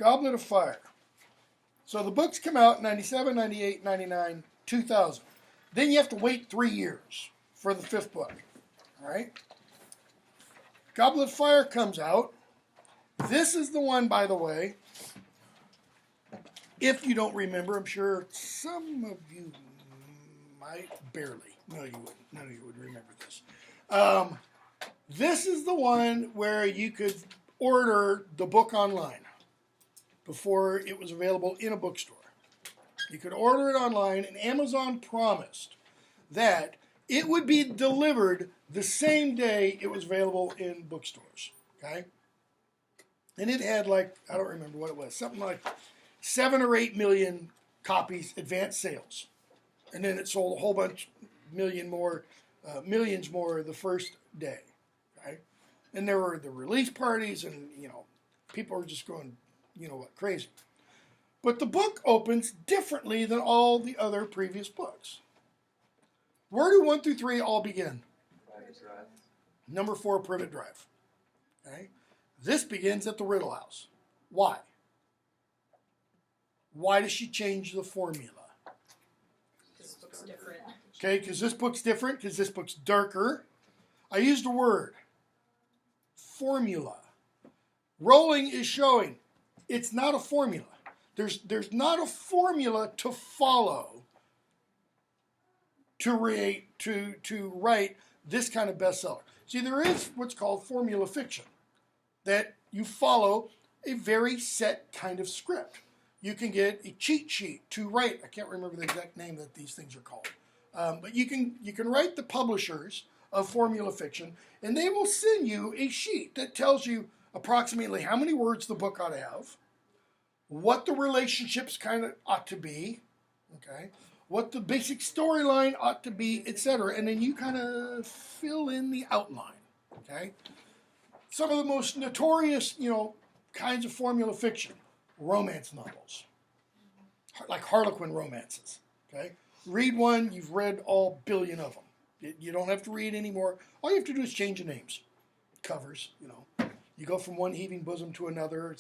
Goblet of Fire. So the books come out in 97, 98, 99, 2000. Then you have to wait 3 years for the 5th book. All right? Goblet of Fire comes out. This is the one, by the way, if you don't remember, I'm sure some of you might barely. No, you wouldn't. None of you would remember this. This is the one where you could order the book online before it was available in a bookstore. You could order it online, and Amazon promised that it would be delivered the same day it was available in bookstores. Okay? And it had like, I don't remember what it was, something like 7 or 8 million copies advance sales. And then it sold a whole bunch, millions more the first day. Okay? And there were the release parties, and, people were just going, crazy. But the book opens differently than all the other previous books. Where do 1 through 3 all begin? Number 4, Privet Drive. Okay? This begins at the Riddle House. Why? Why does she change the formula? This book's different. Okay, because this book's different, because this book's darker. I used a word. Formula. Rowling is showing it's not a formula. There's not a formula to follow to write this kind of bestseller. See, there is what's called formula fiction, that you follow a very set kind of script. You can get a cheat sheet to write. I can't remember the exact name that these things are called. But you can write the publishers of formula fiction, and they will send you a sheet that tells you approximately how many words the book ought to have, what the relationships kind of ought to be, okay, what the basic storyline ought to be, etc. And then you kind of fill in the outline, okay? Some of the most notorious, kinds of formula fiction, romance novels, like Harlequin romances, okay? Read one, you've read all billion of them. You don't have to read anymore. All you have to do is change the names, covers, You go from one heaving bosom to another,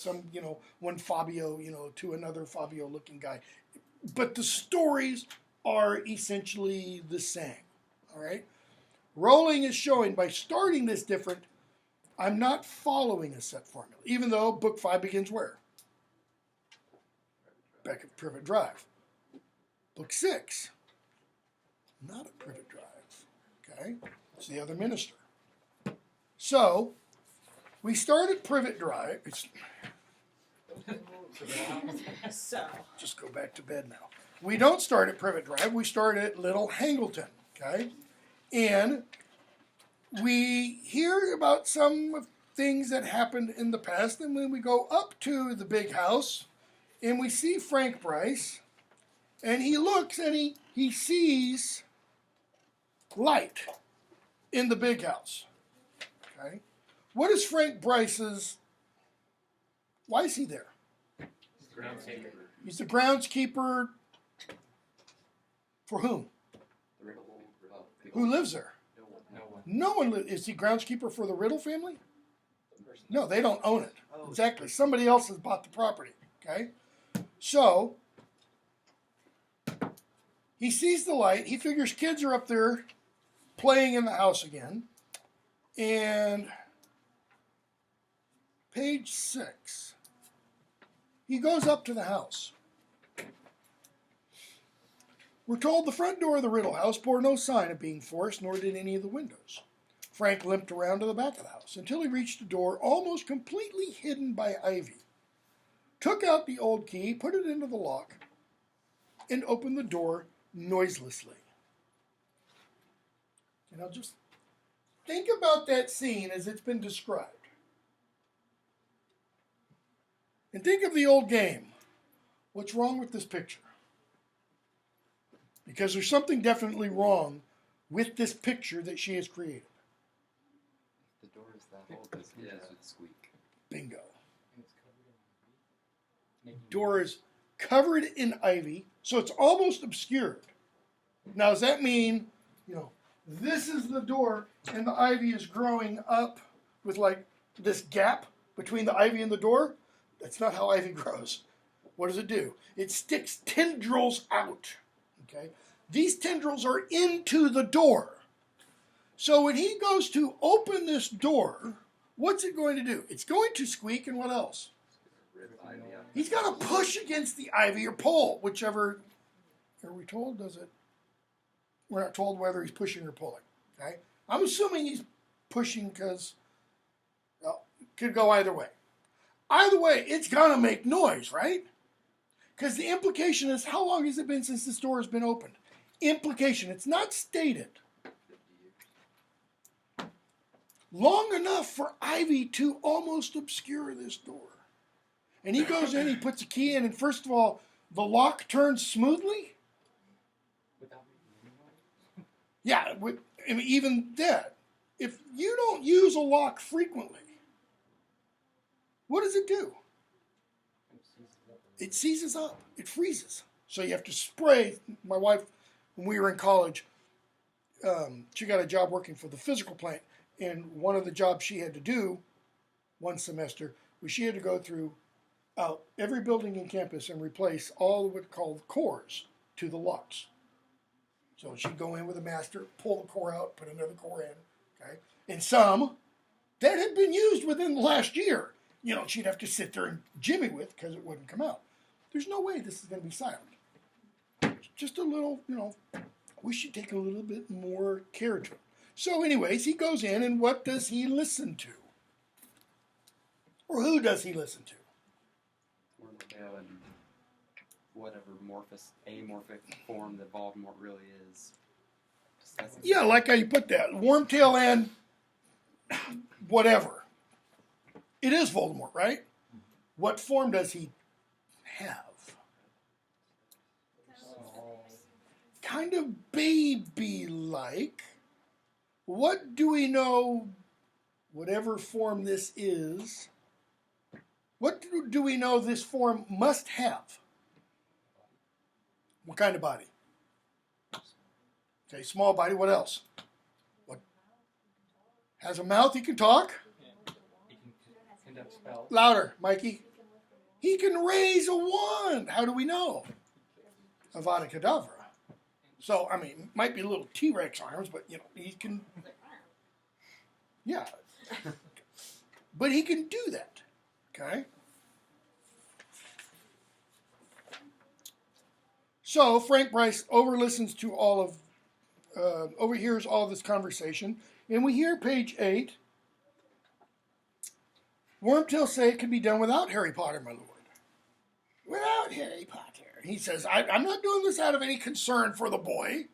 one Fabio, to another Fabio-looking guy. But the stories are essentially the same, all right? Rowling is showing, by starting this different, I'm not following a set formula, even though book 5 begins where? Back at Privet Drive. Book 6, not at Privet Drive, okay? It's the other minister. So, we start at Privet Drive. So. Just go back to bed now. We don't start at Privet Drive. We start at Little Hangleton, okay? And we hear about some things that happened in the past, and when we go up to the big house, and we see Frank Bryce, and he looks and he sees light in the big house, okay? What is Frank Bryce's, why is he there? He's the groundskeeper for whom? Who lives there? No one lives. Is he groundskeeper for the Riddle family? No, they don't own it. Exactly. Somebody else has bought the property. Okay? So, he sees the light. He figures kids are up there playing in the house again. And page 6. He goes up to the house. We're told the front door of the Riddle house bore no sign of being forced, nor did any of the windows. Frank limped around to the back of the house until he reached a door almost completely hidden by ivy, took out the old key, put it into the lock, and opened the door noiselessly. And I'll just think about that scene as it's been described. And think of the old game. What's wrong with this picture? Because there's something definitely wrong with this picture that she has created. The door is that old, this would squeak. Bingo. Door is covered in ivy, so it's almost obscured. Now, does that mean, this is the door and the ivy is growing up with like this gap between the ivy and the door? That's not how ivy grows. What does it do? It sticks tendrils out. Okay? These tendrils are into the door. So when he goes to open this door, what's it going to do? It's going to squeak, and what else? He's got to push against the ivy or pull, whichever. Are we told? Does it? We're not told whether he's pushing or pulling. Okay? I'm assuming he's pushing because it could go either way. Either way, it's going to make noise, right? Because the implication is, how long has it been since this door has been opened? Implication, it's not stated. Long enough for ivy to almost obscure this door. And he goes in, he puts a key in, and first of all, the lock turns smoothly. Yeah, even that. If you don't use a lock frequently, what does it do? It seizes up. It freezes. So you have to spray. My wife, when we were in college, she got a job working for the physical plant. And one of the jobs she had to do one semester was she had to go through every building in campus and replace all of what called cores to the locks. So she'd go in with a master, pull the core out, put another core in. Okay, and some that had been used within the last year. You know, she'd have to sit there and jimmy with because it wouldn't come out. There's no way this is going to be silent. Just a little, we should take a little bit more care to it. So anyways, he goes in, and what does he listen to? Or who does he listen to? Wormtail and whatever amorphic form that Voldemort really is. Yeah, like how you put that. Wormtail and whatever. It is Voldemort, right? What form does he have? Kind of baby-like. What do we know, whatever form this is, what do we know this form must have? What kind of body? Okay, small body. What else? What? Has a mouth, he can talk? He can conduct spells. Louder, Mikey. He can raise a wand. How do we know? Avada Kedavra. So, I mean, might be little T-Rex arms, but, he can, yeah. But he can do that, okay? So, Frank Bryce overhears all of this conversation, and we hear page 8, Wormtail say it can be done without Harry Potter, my lord. Without Harry Potter. He says, I'm not doing this out of any concern for the boy.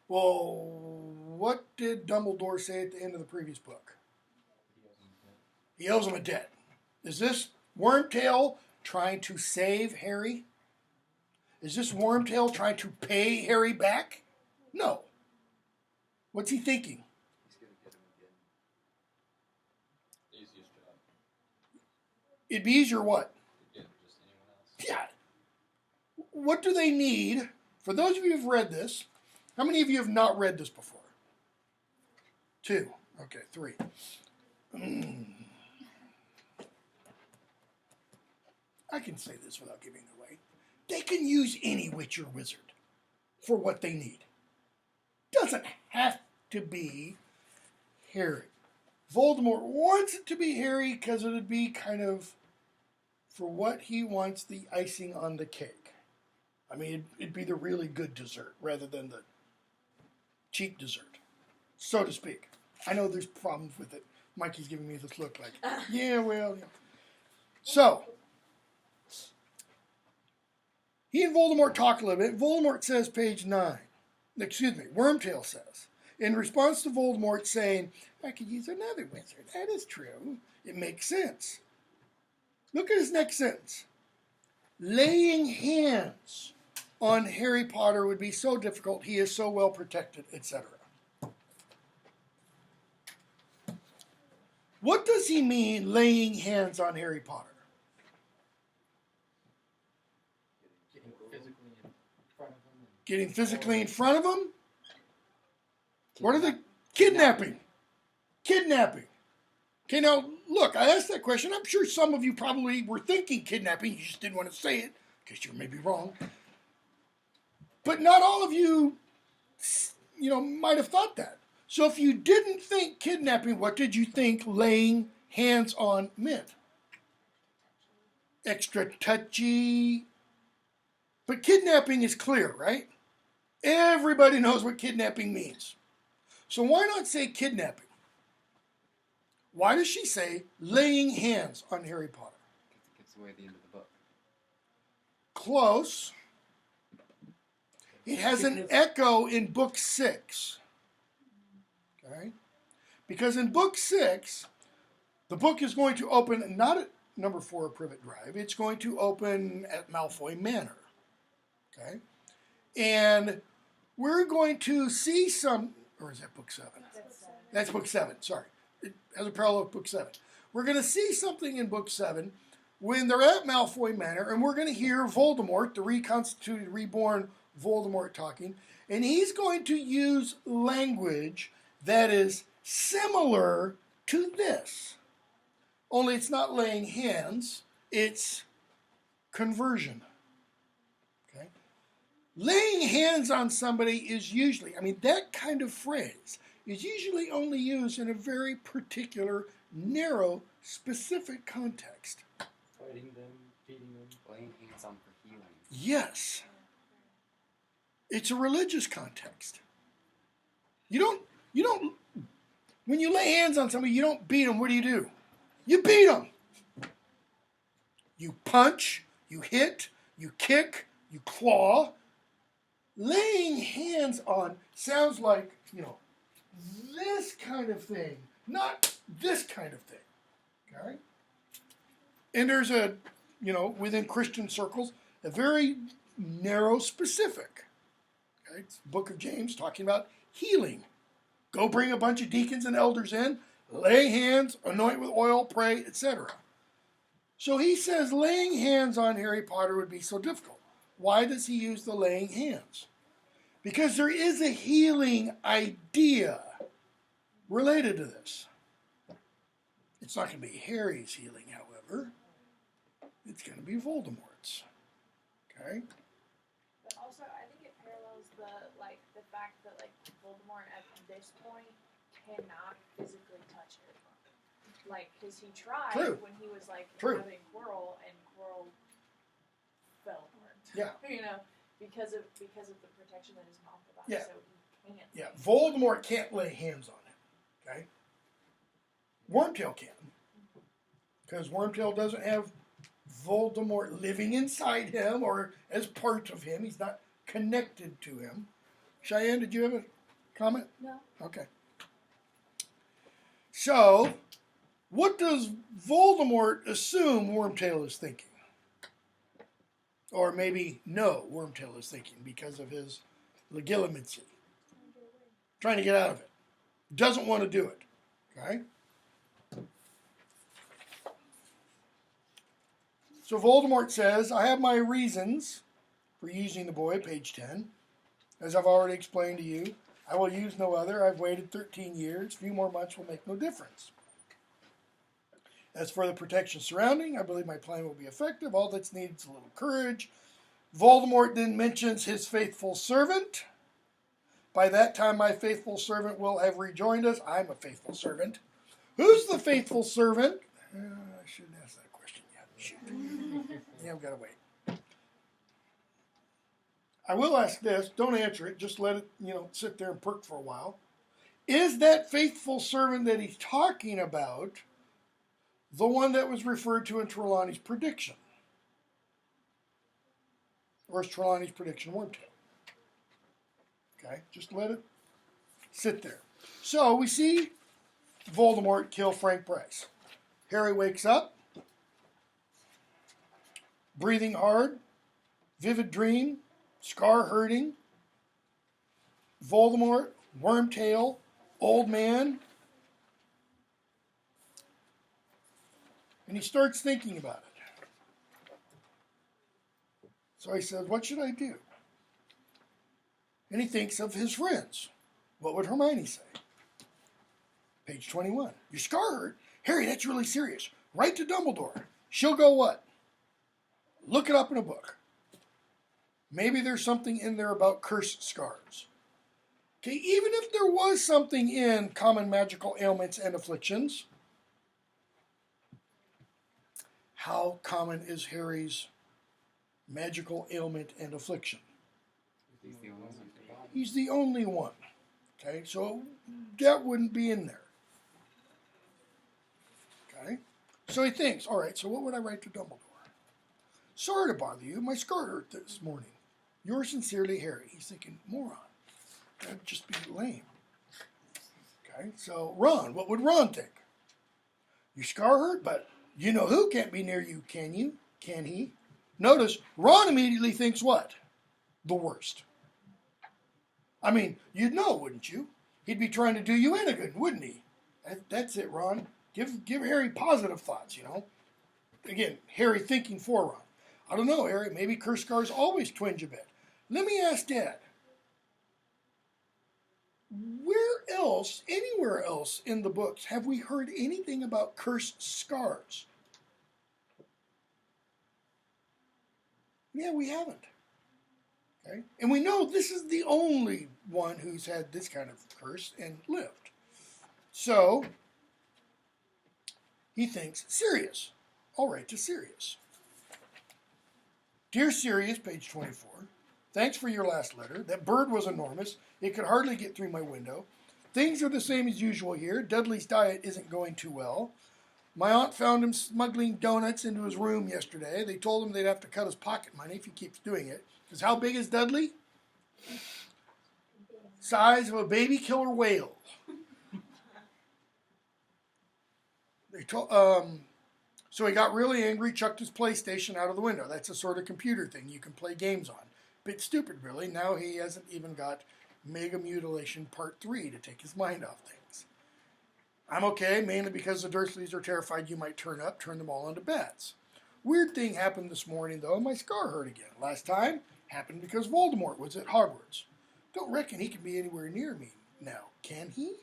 Well, what did Dumbledore say at the end of the previous book? He owes him a debt. Is this Wormtail trying to save Harry? Is this Wormtail trying to pay Harry back? No. What's he thinking? He's going to get him again. Easiest job. It'd be easier what? Yeah, just anyone else. Yeah. What do they need? For those of you who've read this, how many of you have not read this before? 2. Okay, 3. I can say this without giving it away. They can use any witch or wizard for what they need. Doesn't have to be Harry. Voldemort wants it to be Harry because it would be kind of for what he wants, the icing on the cake. I mean, it'd be the really good dessert rather than the cheap dessert, so to speak. I know there's problems with it. Mikey's giving me this look like, yeah. So, he and Voldemort talk a little bit. Voldemort says, page 9. Wormtail says, in response to Voldemort saying, I could use another wizard. That is true. It makes sense. Look at his next sentence. Laying hands on Harry Potter would be so difficult. He is so well protected, etc. What does he mean, laying hands on Harry Potter? Getting physically in front of him? What are they? Kidnapping. Okay, now look, I asked that question. I'm sure some of you probably were thinking kidnapping. You just didn't want to say it because you may be wrong. But not all of you, might have thought that. So if you didn't think kidnapping, what did you think laying hands on meant? Extra touchy. But kidnapping is clear, right? Everybody knows what kidnapping means. So why not say kidnapping? Why does she say laying hands on Harry Potter? Because it gives away the end of the book. Close. It has an echo in book 6. Okay? Because in book 6, the book is going to open not at number 4 Privet Drive. It's going to open at Malfoy Manor. Okay? And we're going to see some, or is that book 7? That's book 7, sorry. It has a parallel with book 7. We're going to see something in book 7 when they're at Malfoy Manor, and we're going to hear Voldemort, the reconstituted, reborn Voldemort, talking, and he's going to use language that is similar to this. Only it's not laying hands, it's conversion. Okay? Laying hands on somebody is usually, that kind of phrase is usually only used in a very particular, narrow, specific context. Fighting them, feeding them. Laying hands on for healing. Yes. It's a religious context. You don't, when you lay hands on somebody, you don't beat them. What do? You beat them. You punch, you hit, you kick, you claw. Laying hands on sounds like, this kind of thing, not this kind of thing. Okay? And there's within Christian circles, a very narrow specific. Okay? It's the book of James talking about healing. Go bring a bunch of deacons and elders in, lay hands, anoint with oil, pray, etc. So he says laying hands on Harry Potter would be so difficult. Why does he use the laying hands? Because there is a healing idea related to this. It's not going to be Harry's healing, however. It's going to be Voldemort's. Okay? But also, I think it parallels the fact that Voldemort at this point cannot physically touch Harry Potter. Because he tried True. when he was True. having Quirrell, and Quirrell fell apart. Yeah. Because of the protection that his mom provided. Yeah. So he can't. Yeah, Voldemort can't lay hands on him. Okay? Wormtail can. Because Wormtail doesn't have Voldemort living inside him or as part of him. He's not connected to him. Cheyenne, did you have a comment? No. Okay. So, what does Voldemort assume Wormtail is thinking? Or maybe no, Wormtail is thinking because of his legilimency. Trying to get out of it. Doesn't want to do it. Okay? So Voldemort says, I have my reasons for using the boy, page 10. As I've already explained to you, I will use no other. I've waited 13 years. A few more months will make no difference. As for the protection surrounding, I believe my plan will be effective. All that's needed is a little courage. Voldemort then mentions his faithful servant. By that time, my faithful servant will have rejoined us. I'm a faithful servant. Who's the faithful servant? I shouldn't ask that question yet. Shoot. Yeah, I've got to wait. I will ask this. Don't answer it. Just let it, sit there and perk for a while. Is that faithful servant that he's talking about the one that was referred to in Trelawney's prediction? Or is Trelawney's prediction Wormtail? Okay, just let it sit there. So we see Voldemort kill Frank Bryce. Harry wakes up, breathing hard, vivid dream, scar hurting. Voldemort, Wormtail, old man. And he starts thinking about it. So he says, what should I do? And he thinks of his friends. What would Hermione say? Page 21. Your scar hurt? Harry, that's really serious. Write to Dumbledore. She'll go what? Look it up in a book. Maybe there's something in there about cursed scars. Okay, even if there was something in common magical ailments and afflictions, how common is Harry's magical ailment and affliction? He's the only one. Okay, so that wouldn't be in there. Okay, so he thinks, all right, so what would I write to Dumbledore? Sorry to bother you, my scar hurt this morning. Yours sincerely, Harry. He's thinking, moron. That'd just be lame. Okay, so Ron, what would Ron think? Your scar hurt, but you know who can't be near you, can you? Can he? Notice, Ron immediately thinks what? The worst. I mean, you'd know, wouldn't you? He'd be trying to do you in a good, wouldn't he? That's it, Ron. Give Harry positive thoughts, you know. Again, Harry thinking for Ron. I don't know, Harry. Maybe cursed scars always twinge a bit. Let me ask Dad. Where else, anywhere else in the books, have we heard anything about cursed scars? Yeah, we haven't. Okay? And we know this is the only one who's had this kind of curse and lived. So, he thinks, Sirius. I'll write to Sirius. Dear Sirius, page 24, thanks for your last letter. That bird was enormous. It could hardly get through my window. Things are the same as usual here. Dudley's diet isn't going too well. My aunt found him smuggling donuts into his room yesterday. They told him they'd have to cut his pocket money if he keeps doing it. Because how big is Dudley? Size of a baby killer whale. So he got really angry, chucked his PlayStation out of the window. That's a sort of computer thing you can play games on. Bit stupid, really. Now he hasn't even got Mega Mutilation Part 3 to take his mind off things. I'm okay, mainly because the Dursleys are terrified you might turn them all into bats. Weird thing happened this morning, though. My scar hurt again. Last time happened because Voldemort was at Hogwarts. Don't reckon he can be anywhere near me now, can he?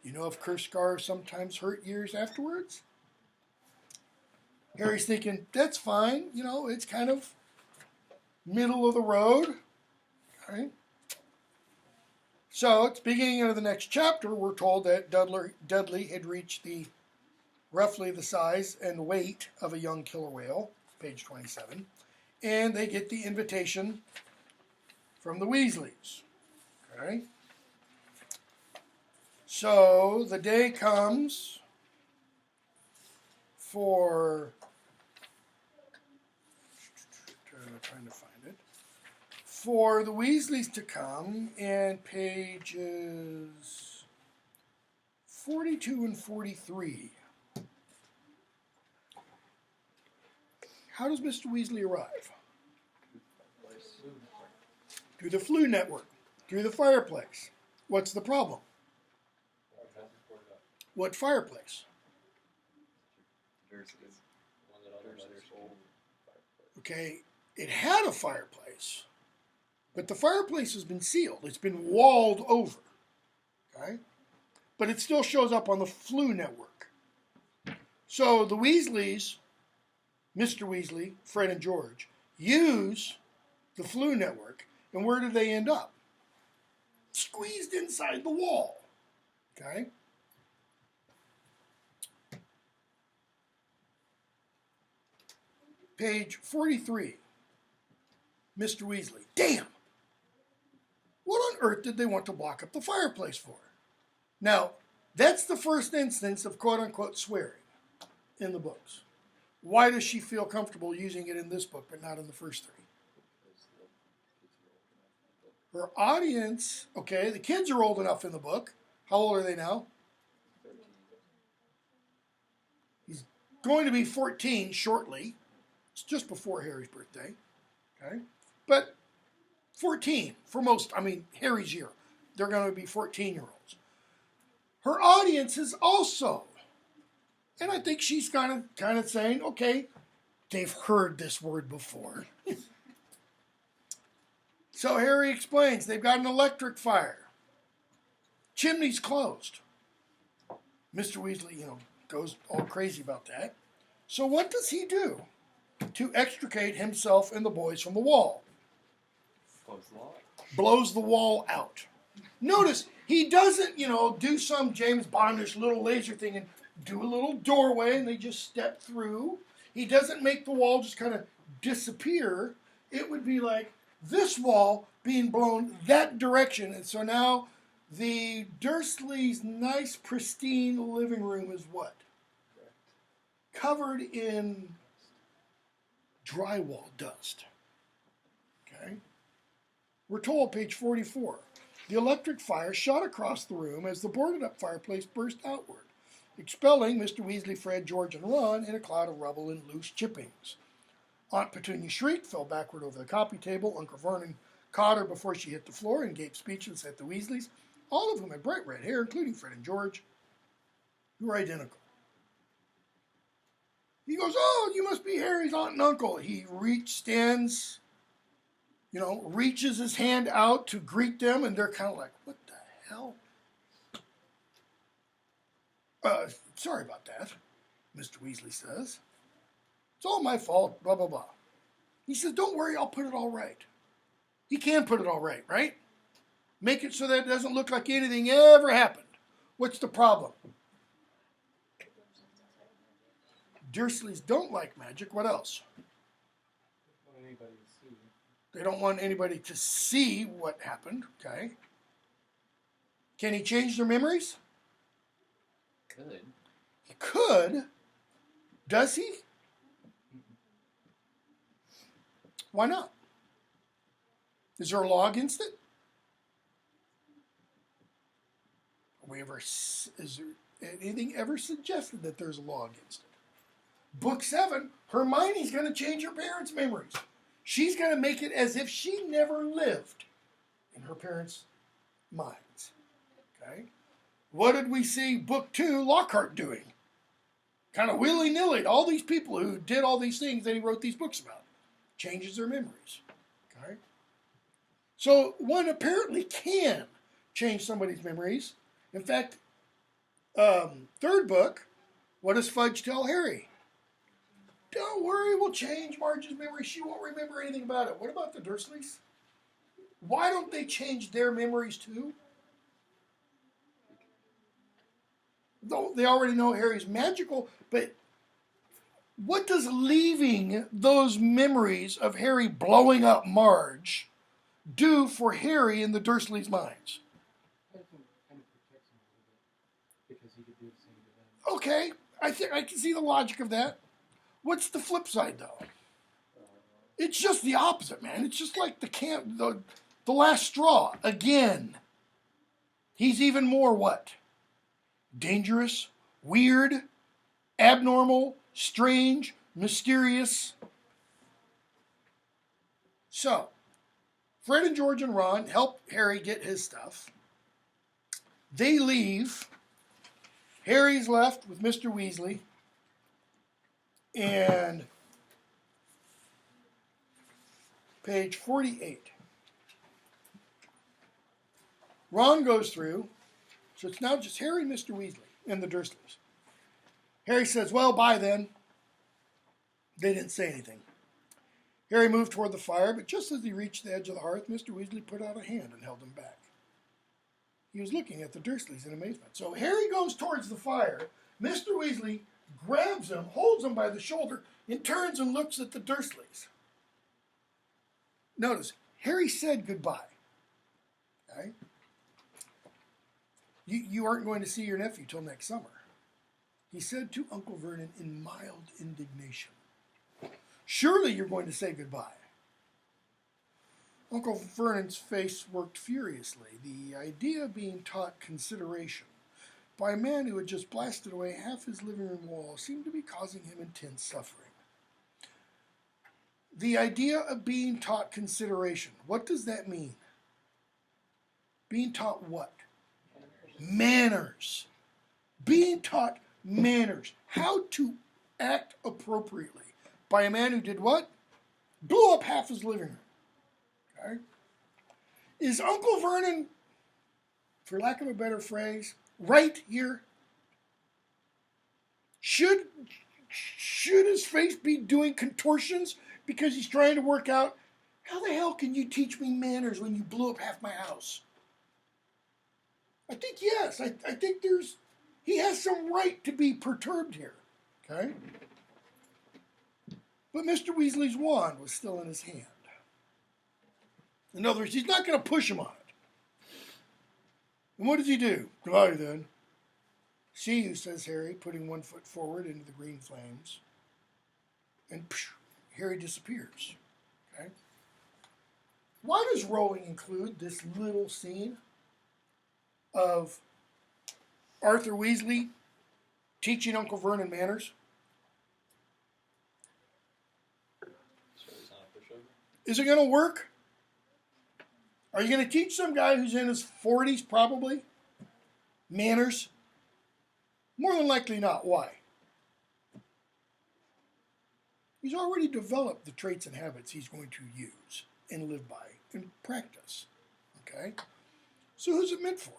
You know if cursed scars sometimes hurt years afterwards? Harry's thinking, that's fine. You know, it's kind of middle of the road. Okay. So, at the beginning of the next chapter, we're told that Dudley had reached roughly the size and weight of a young killer whale, page 27, and they get the invitation from the Weasleys. Okay. So, the day comes for... trying to find it. For the Weasleys to come, and pages 42 and 43. How does Mr. Weasley arrive? Through the Floo network, through the fireplace. What's the problem? What fireplace? Okay, it had a fireplace, but the fireplace has been sealed. It's been walled over. Okay? But it still shows up on the Floo network. So the Weasleys, Mr. Weasley, Fred and George, use the Floo network, and where do they end up? Squeezed inside the wall. Okay? Page 43. Mr. Weasley. Damn! What on earth did they want to block up the fireplace for? Now, that's the first instance of quote-unquote swearing in the books. Why does she feel comfortable using it in this book but not in the first three? Her audience, okay, the kids are old enough in the book. How old are they now? He's going to be 14 shortly. It's just before Harry's birthday. Okay? But 14, for most, Harry's year, they're going to be 14-year-olds. Her audience is also, and I think she's kind of saying, okay, they've heard this word before. So Harry explains, they've got an electric fire. Chimney's closed. Mr. Weasley, goes all crazy about that. So what does he do to extricate himself and the boys from the wall? Close the wall. Blows the wall out. Notice, he doesn't, do some James Bondish little laser thing and do a little doorway and they just step through. He doesn't make the wall just kind of disappear. It would be like this wall being blown that direction. And so now the Dursleys' nice, pristine living room is what? Covered in drywall dust. Okay? We're told, page 44, the electric fire shot across the room as the boarded-up fireplace burst outward, expelling Mr. Weasley, Fred, George, and Ron in a cloud of rubble and loose chippings. Aunt Petunia shrieked, fell backward over the coffee table. Uncle Vernon caught her before she hit the floor and gaped speechless at the Weasleys, all of whom had bright red hair, including Fred and George, who were identical. He goes, "Oh, you must be Harry's aunt and uncle." He reaches his hand out to greet them, and they're kind of like, "What the hell?" Sorry about that, Mr. Weasley says. "It's all my fault, blah, blah, blah." He says, "Don't worry, I'll put it all right." He can put it all right, right? Make it so that it doesn't look like anything ever happened. What's the problem? Dursleys don't like magic. What else? Don't want anybody to see. They don't want anybody to see what happened, okay? Can he change their memories? Could. He could. Does he? Why not? Is there a law against it? Is there anything ever suggested that there's a law against it? Book 7, Hermione's going to change her parents' memories. She's going to make it as if she never lived in her parents' minds. Okay? What did we see Book 2 Lockhart doing? Kind of willy-nilly. All these people who did all these things that he wrote these books about. Changes their memories. Okay? So one apparently can change somebody's memories. In fact, third book, what does Fudge tell Harry? Don't worry, we'll change Marge's memory. She won't remember anything about it. What about the Dursleys? Why don't they change their memories too? Though they already know Harry's magical, but what does leaving those memories of Harry blowing up Marge do for Harry in the Dursleys' minds? I think kind of protects him a little bit because he could do the same to them. Okay, I think I can see the logic of that. What's the flip side, though? It's just the opposite, man. It's just like the last straw. Again, he's even more what? Dangerous, weird, abnormal, strange, mysterious. So, Fred and George and Ron help Harry get his stuff. They leave. Harry's left with Mr. Weasley. And page 48. Ron goes through, so it's now just Harry, Mr. Weasley, and the Dursleys. Harry says, "Well, bye then." They didn't say anything. Harry moved toward the fire, but just as he reached the edge of the hearth, Mr. Weasley put out a hand and held him back. He was looking at the Dursleys in amazement. So Harry goes towards the fire. Mr. Weasley grabs him, holds him by the shoulder, and turns and looks at the Dursleys. Notice, Harry said goodbye. Okay? You aren't going to see your nephew till next summer. He said to Uncle Vernon in mild indignation. Surely you're going to say goodbye. Uncle Vernon's face worked furiously, the idea being taught consideration by a man who had just blasted away half his living room wall seemed to be causing him intense suffering. The idea of being taught consideration, what does that mean? Being taught what? Manners. Being taught manners. How to act appropriately by a man who did what? Blew up half his living room. Okay? Is Uncle Vernon, for lack of a better phrase, right here? Should his face be doing contortions because he's trying to work out, how the hell can you teach me manners when you blew up half my house? I think yes. I think he has some right to be perturbed here. Okay? But Mr. Weasley's wand was still in his hand. In other words, he's not going to push him on it. And what does he do? Goodbye then. See you, says Harry, putting one foot forward into the green flames. And psh, Harry disappears. Okay? Why does Rowling include this little scene of Arthur Weasley teaching Uncle Vernon manners? Is it going to work? Are you going to teach some guy who's in his 40s probably manners? More than likely not. Why? He's already developed the traits and habits he's going to use and live by and practice. Okay? So who's it meant for?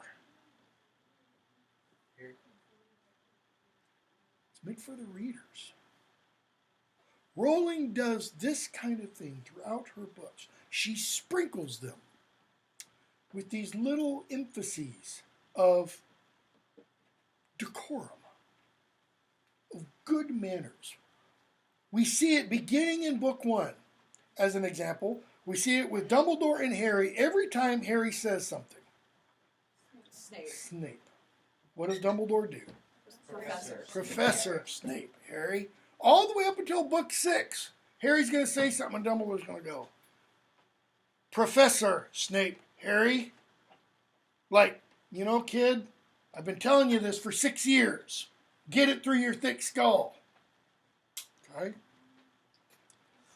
It's meant for the readers. Rowling does this kind of thing throughout her books. She sprinkles them with these little emphases of decorum, of good manners. We see it beginning in book 1. As an example, we see it with Dumbledore and Harry every time Harry says something. Snape. What does Dumbledore do? Professor Snape, Harry. All the way up until book 6. Harry's going to say something and Dumbledore's going to go, Professor Snape, Harry. Like, you know, kid, I've been telling you this for 6 years. Get it through your thick skull. Okay?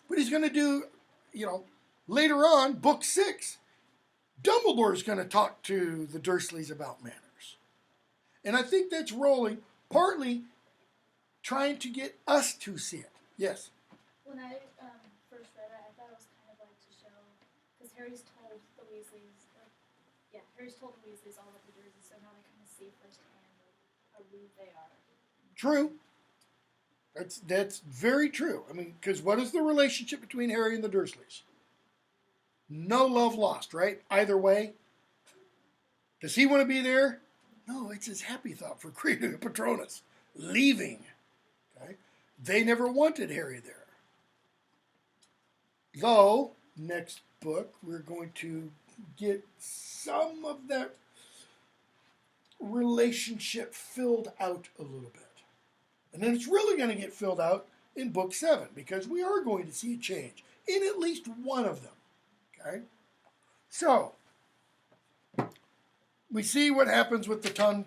But he's going to do, you know, later on, book 6, Dumbledore's going to talk to the Dursleys about manners. And I think that's Rowling partly trying to get us to see it. Yes? When I first read it, I thought it was kind of like to show, because Harry's told the Weasleys all of the Dursleys, so now they kind of see firsthand how rude they are. True. That's very true. I mean, because what is the relationship between Harry and the Dursleys? No love lost, right? Either way. Does he want to be there? No, it's his happy thought for creating a Patronus. Leaving. Okay? They never wanted Harry there. Though, next book, we're going to get some of that relationship filled out a little bit. And then it's really going to get filled out in book 7, because we are going to see a change in at least one of them. Okay? So, we see what happens with the tongue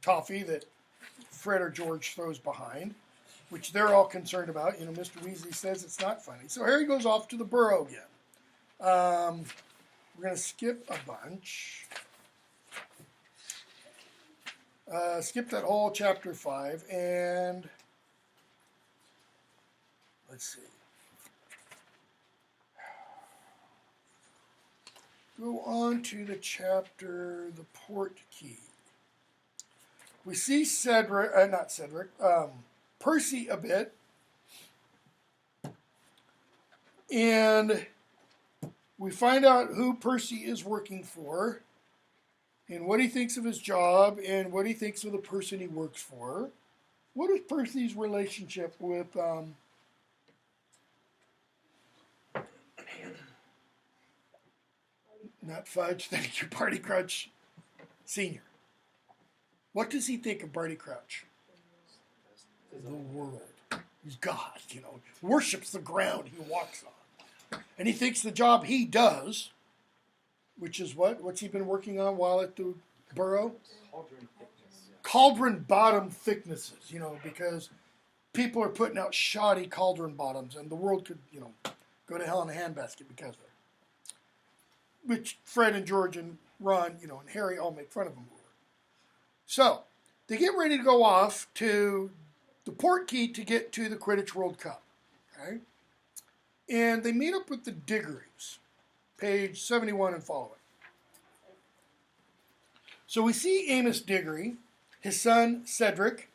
toffee that Fred or George throws behind, which they're all concerned about. You know, Mr. Weasley says it's not funny. So Harry goes off to the burrow again. We're going to skip a bunch. Skip that whole chapter 5, and let's see. Go on to the chapter, the port key. We see Percy a bit, and we find out who Percy is working for, and what he thinks of his job, and what he thinks of the person he works for. What is Percy's relationship with not Fudge, thank you, Barty Crouch Sr. What does he think of Barty Crouch? The world. He's God, you know, worships the ground he walks on. And he thinks the job he does, which is what? What's he been working on while at the burrow? Cauldron thickness. Cauldron bottom thicknesses, you know, because people are putting out shoddy cauldron bottoms, and the world could, you know, go to hell in a handbasket because of it. Which Fred and George and Ron, you know, and Harry all make fun of him for. So, they get ready to go off to the port key to get to the Quidditch World Cup. Okay? And they meet up with the Diggories, page 71 and following. So we see Amos Diggory, his son Cedric,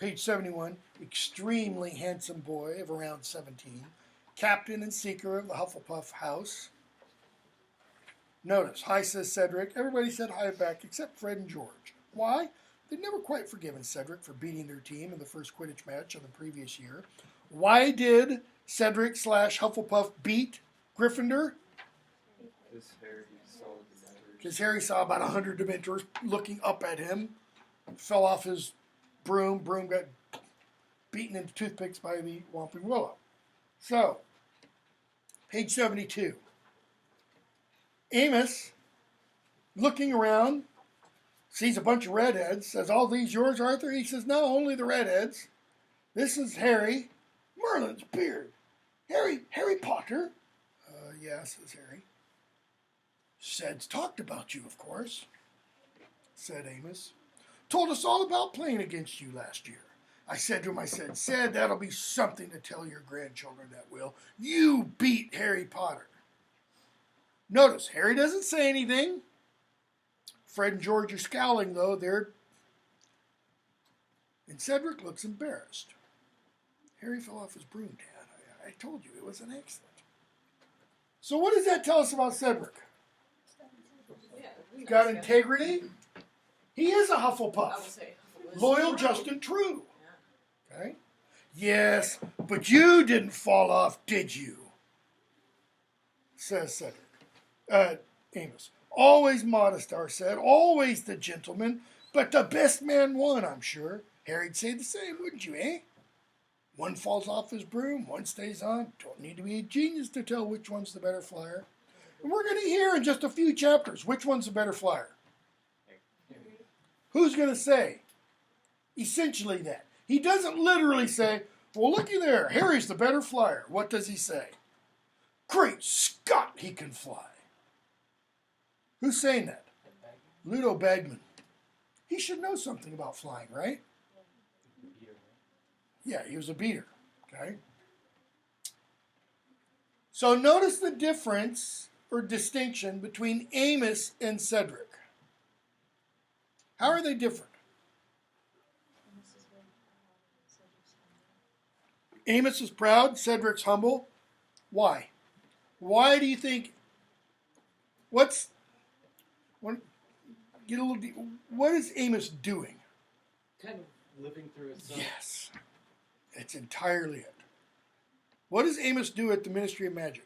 Page 71, extremely handsome boy of around 17, captain and seeker of the Hufflepuff house. Notice, hi, says Cedric. Everybody said hi back except Fred and George. Why? They'd never quite forgiven Cedric for beating their team in the first Quidditch match of the previous year. Why did Cedric / Hufflepuff beat Gryffindor? Because Harry saw about 100 Dementors looking up at him, fell off his broom. Broom got beaten into toothpicks by the Whomping Willow. So, page 72. Amos, looking around, sees a bunch of redheads, says, all these yours, Arthur? He says, no, only the redheads. This is Harry. Merlin's beard. Harry Potter? Yeah, says Harry. Ced's talked about you, of course, said Amos. Told us all about playing against you last year. I said to him, Ced, that'll be something to tell your grandchildren, that will. You beat Harry Potter. Notice, Harry doesn't say anything. Fred and George are scowling, though. And Cedric looks embarrassed. Harry fell off his broom, Dad. I told you it was an accident. So what does that tell us about Cedric? He's got integrity. He is a Hufflepuff. Loyal, just, and true. Okay? Yes, but you didn't fall off, did you? Says Cedric. Amos. Always modest, said. Always the gentleman. But the best man won, I'm sure. Harry'd say the same, wouldn't you, eh? One falls off his broom, one stays on. Don't need to be a genius to tell which one's the better flyer. And we're going to hear in just a few chapters which one's the better flyer. Who's going to say essentially that? He doesn't literally say, well, looky there, Harry's the better flyer. What does he say? Great Scott, he can fly. Who's saying that? Ludo Bagman. He should know something about flying, right? Yeah, he was a beater. Okay. So notice the difference or distinction between Amos and Cedric. How are they different? Amos is proud, Cedric's humble. Why? Why do you think? What is Amos doing? Kind of living through his son. Yes, it's entirely it. What does Amos do at the Ministry of Magic?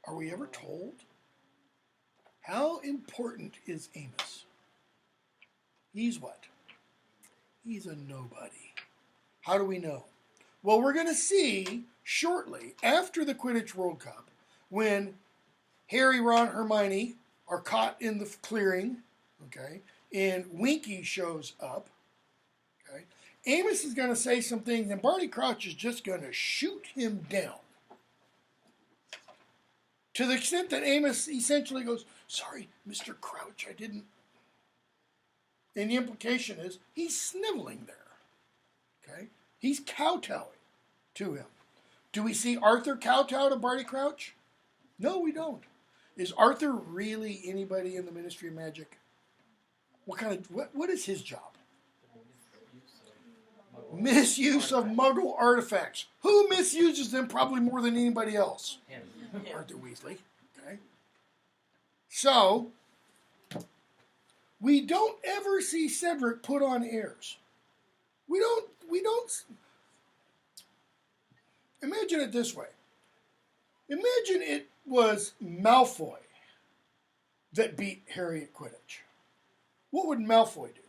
Are we ever told? How important is Amos? He's what? He's a nobody. How do we know? Well, we're going to see shortly after the Quidditch World Cup when Harry, Ron, Hermione are caught in the clearing, okay, and Winky shows up, okay. Amos is going to say some things, and Barty Crouch is just going to shoot him down. To the extent that Amos essentially goes, sorry, Mr. Crouch, I didn't. And the implication is he's sniveling there, okay. He's kowtowing to him. Do we see Arthur kowtow to Barty Crouch? No, we don't. Is Arthur really anybody in the Ministry of Magic? What is his job? Misuse of Muggle artifacts. Who misuses them probably more than anybody else? Arthur Weasley. Okay. So, we don't ever see Cedric put on airs. We don't. Imagine it this way. Imagine it was Malfoy that beat Harry at Quidditch. What would Malfoy do?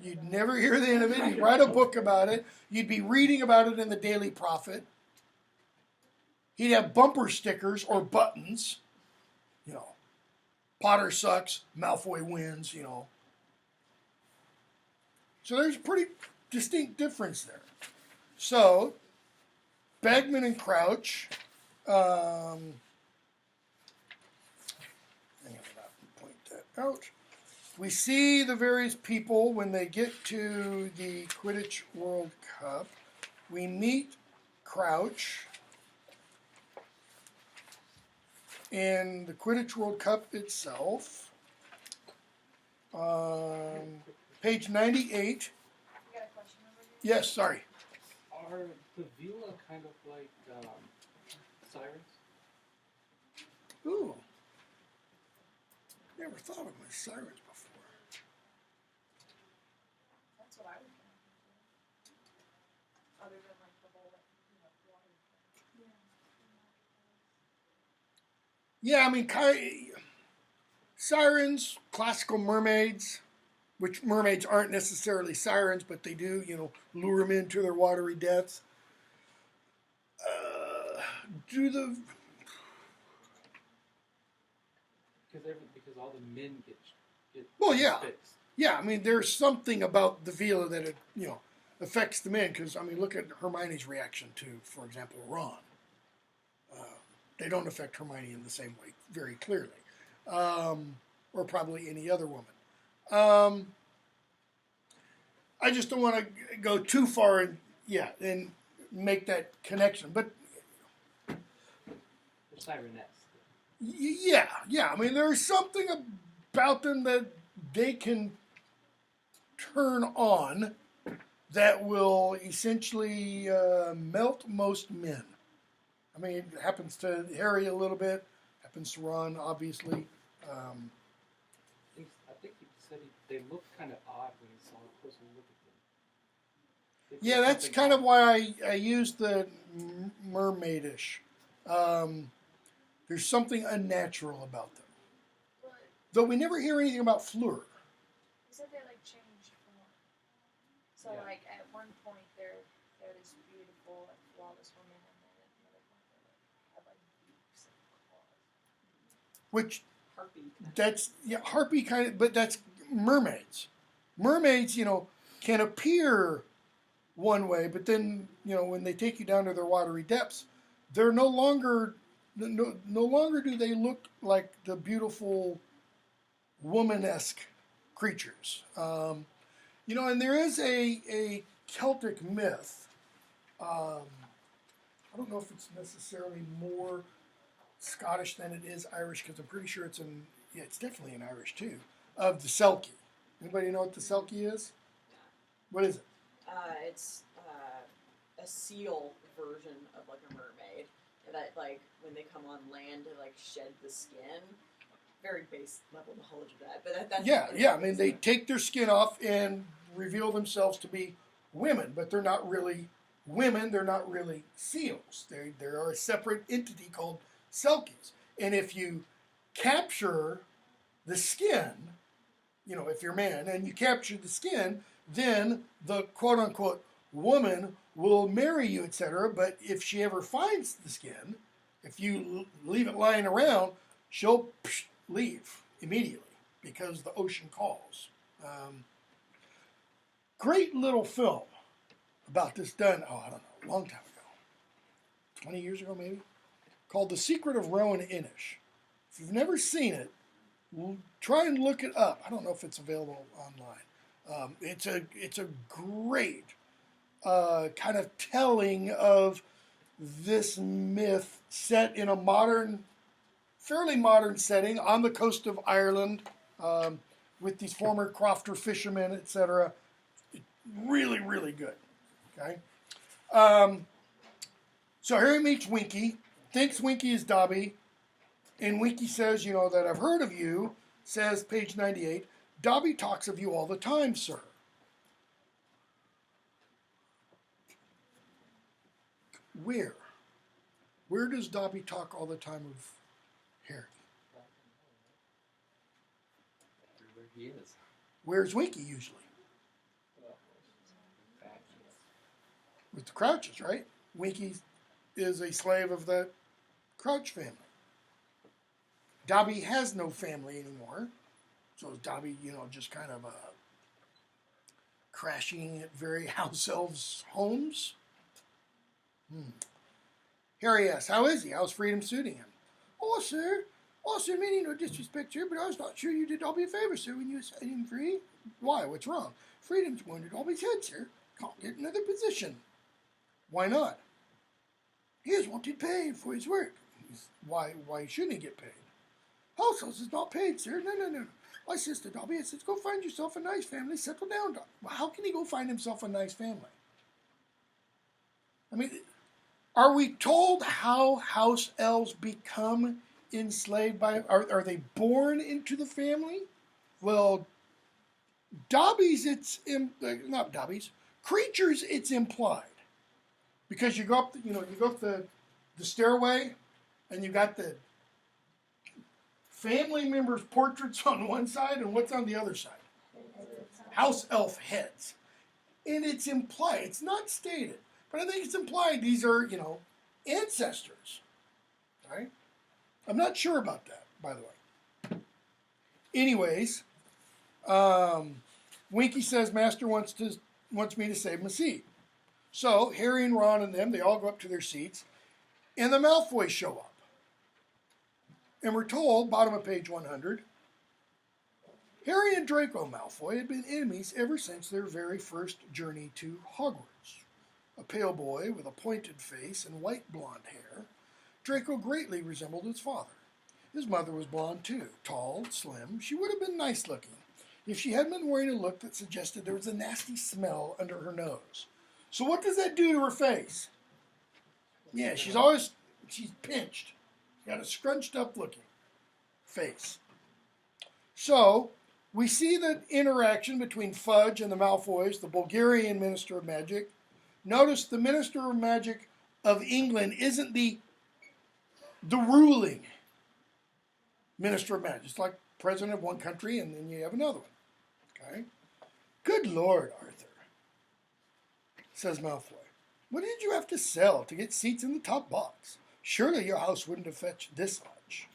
You'd never hear the end of it. You'd write a book about it. You'd be reading about it in the Daily Prophet. He'd have bumper stickers or buttons. You know, Potter sucks, Malfoy wins, you know. So there's a pretty distinct difference there. So, Bagman and Crouch, point that out. We see the various people when they get to the Quidditch World Cup. We meet Crouch in the Quidditch World Cup itself. Page 98. You got a question over here? Yes, sorry. Are the vila kind of like sirens? Ooh. Never thought of them as sirens before. That's what I would kind of think. Other than like the whole like, water thing. Yeah, I mean, sirens, classical mermaids, which mermaids aren't necessarily sirens, but they do, lure them into their watery deaths. Because all the men get Well, yeah. fixed. Yeah, I mean, there's something about the Vila that it, affects the men. Because I mean, look at Hermione's reaction to, for example, Ron. They don't affect Hermione in the same way, very clearly, or probably any other woman. I just don't want to go too far and make that connection. But They're sirenettes. yeah. I mean, there's something about them that they can turn on that will essentially melt most men. I mean, it happens to Harry a little bit, happens to Ron, obviously. I think he said they looked kind of odd when he saw a closer look at them. Yeah, that's kind of why I used the mermaidish. There's something unnatural about them. But Though we never hear anything about Fleur. they said they like changed form. So Yeah. like at one point they're this beautiful and flawless woman, and then at another point they like have like beaks and claws. Which Harpy. that's harpy kind of, but that's mermaids. Mermaids, can appear one way, but then when they take you down to their watery depths, they're no longer do they look like the beautiful woman-esque creatures. And there is a Celtic myth. I don't know if it's necessarily more Scottish than it is Irish, because I'm pretty sure it's definitely in Irish too, of the Selkie. Anybody know what the Selkie is? What is it? It's a seal version of like a mermaid that like when they come on land to like shed the skin. Very base level knowledge of that, but that's Yeah. I mean, they take their skin off and reveal themselves to be women, but they're not really women. They're not really seals. They are a separate entity called Selkies. And if you capture the skin, if you're a man and you capture the skin, then the quote unquote woman will marry you, etc. But if she ever finds the skin, if you leave it lying around, she'll leave immediately because the ocean calls. Great little film about this done, I don't know, a long time ago. 20 years ago maybe? Called The Secret of Rowan Inish. If you've never seen it, try and look it up. I don't know if it's available online. It's a great kind of telling of this myth set in a fairly modern setting on the coast of Ireland with these former crofter fishermen, etc. Really, really good. Okay. So Harry meets Winky, thinks Winky is Dobby, and Winky says, that I've heard of you, says page 98, Dobby talks of you all the time, sir. Where? Where does Dobby talk all the time of Harry? Everywhere he is. Where's Winky usually? With the Crouches, right? Winky is a slave of the Crouch family. Dobby has no family anymore. So is Dobby, just kind of crashing at very house elves' homes? Harry asks, how is he? How's freedom suiting him? Oh, sir, meaning no disrespect, sir, but I was not sure you did Dobby a favor, sir, when you set him free. Why? What's wrong? Freedom's wounded Dobby's head, sir. Can't get another position. Why not? He has wanted paid for his work. Why shouldn't he get paid? Households is not paid, sir. No. I says to Dobby, I says, go find yourself a nice family, settle down, Dobby. Well, how can he go find himself a nice family? I mean, are we told how house elves become enslaved by, are they born into the family? Well, Dobby's, not Dobby's, creatures, it's implied. Because you go up, you go up the stairway, and you got the family members' portraits on one side, and what's on the other side? House elf heads. And it's implied. It's not stated, but I think it's implied these are, ancestors. Right? I'm not sure about that, by the way. Anyways, Winky says Master wants me to save him a seat. So Harry and Ron and them, they all go up to their seats, and the Malfoys show up. And we're told, bottom of page 100, Harry and Draco Malfoy had been enemies ever since their very first journey to Hogwarts. A pale boy with a pointed face and white blonde hair, Draco greatly resembled his father. His mother was blonde too, tall, slim. She would have been nice looking if she hadn't been wearing a look that suggested there was a nasty smell under her nose. So what does that do to her face? Yeah, she's pinched. She's got a scrunched up looking face. So we see the interaction between Fudge and the Malfoys, the Bulgarian Minister of Magic. Notice the Minister of Magic of England isn't the ruling Minister of Magic. It's like president of one country and then you have another one. Okay? Good Lord, Arthur, says Malfoy. What did you have to sell to get seats in the top box? Surely your house wouldn't have fetched this much.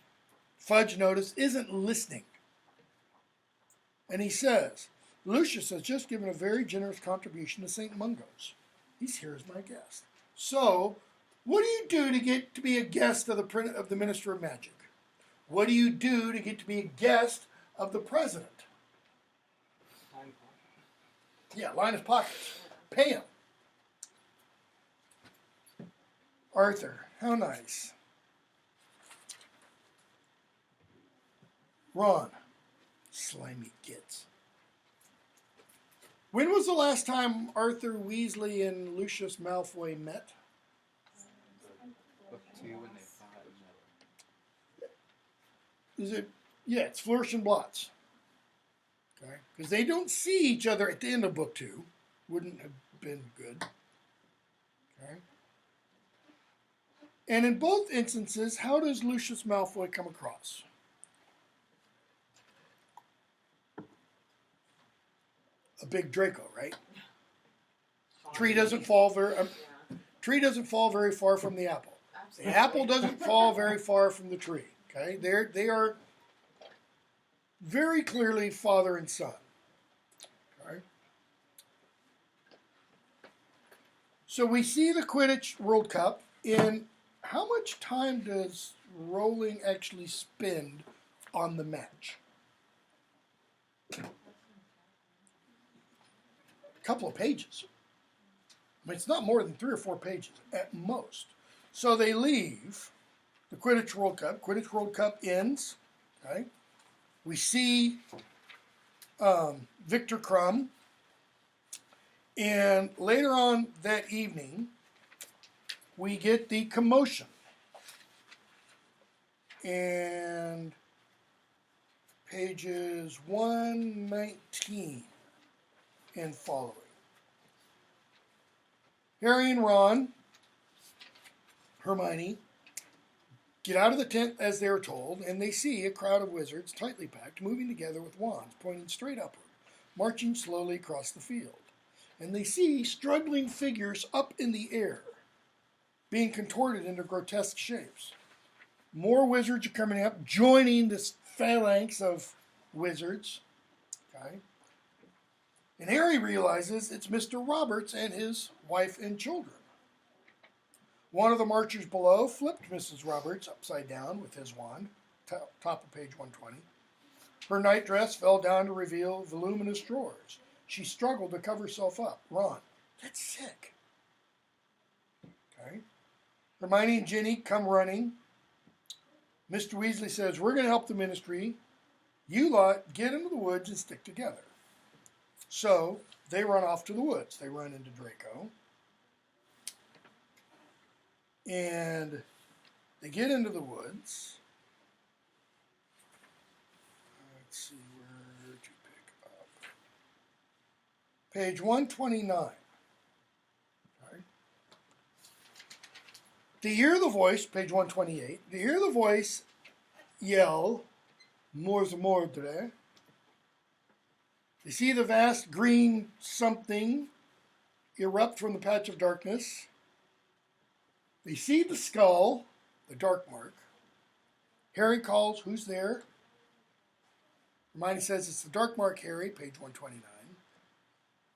Fudge, notice, isn't listening. And he says, Lucius has just given a very generous contribution to St. Mungo's. He's here as my guest. So, what do you do to get to be a guest of the Minister of Magic? What do you do to get to be a guest of the President? Yeah, line his pockets. Pay him. Arthur, how nice. Ron, slimy gits. When was the last time Arthur Weasley and Lucius Malfoy met? Book 2 when they fought in Is it? Yeah, it's Flourish and Blots. Okay, because they don't see each other at the end of book 2. Wouldn't have been good. Okay. And in both instances, how does Lucius Malfoy come across? A big Draco, right? Tree doesn't fall very far from the apple. Absolutely. The apple doesn't fall very far from the tree. Okay, they are very clearly father and son. Okay. So we see the Quidditch World Cup. In how much time does Rowling actually spend on the match? A couple of pages. I mean, it's not more than 3 or 4 pages at most. So they leave the Quidditch World Cup. Quidditch World Cup ends. Okay. We see Victor Crumb. And later on that evening, we get the commotion. And pages 119 and following. Harry and Ron, Hermione, get out of the tent as they are told, and they see a crowd of wizards, tightly packed, moving together with wands pointing straight upward, marching slowly across the field. And they see struggling figures up in the air, being contorted into grotesque shapes. More wizards are coming up, joining this phalanx of wizards. Okay. And Harry realizes it's Mr. Roberts and his wife and children. One of the marchers below flipped Mrs. Roberts upside down with his wand, top of page 120. Her nightdress fell down to reveal voluminous drawers. She struggled to cover herself up. Ron, that's sick. Okay. Hermione and Ginny come running. Mr. Weasley says, we're going to help the ministry. You lot get into the woods and stick together. So they run off to the woods. They run into Draco. And they get into the woods. Let's see where to pick up. Page 129. Sorry. To hear the voice, page 128, to hear the voice yell, Mors Mordre. They see the vast green something erupt from the patch of darkness. They see the skull, the dark mark. Harry calls, who's there? Hermione says, it's the dark mark, Harry, page 129.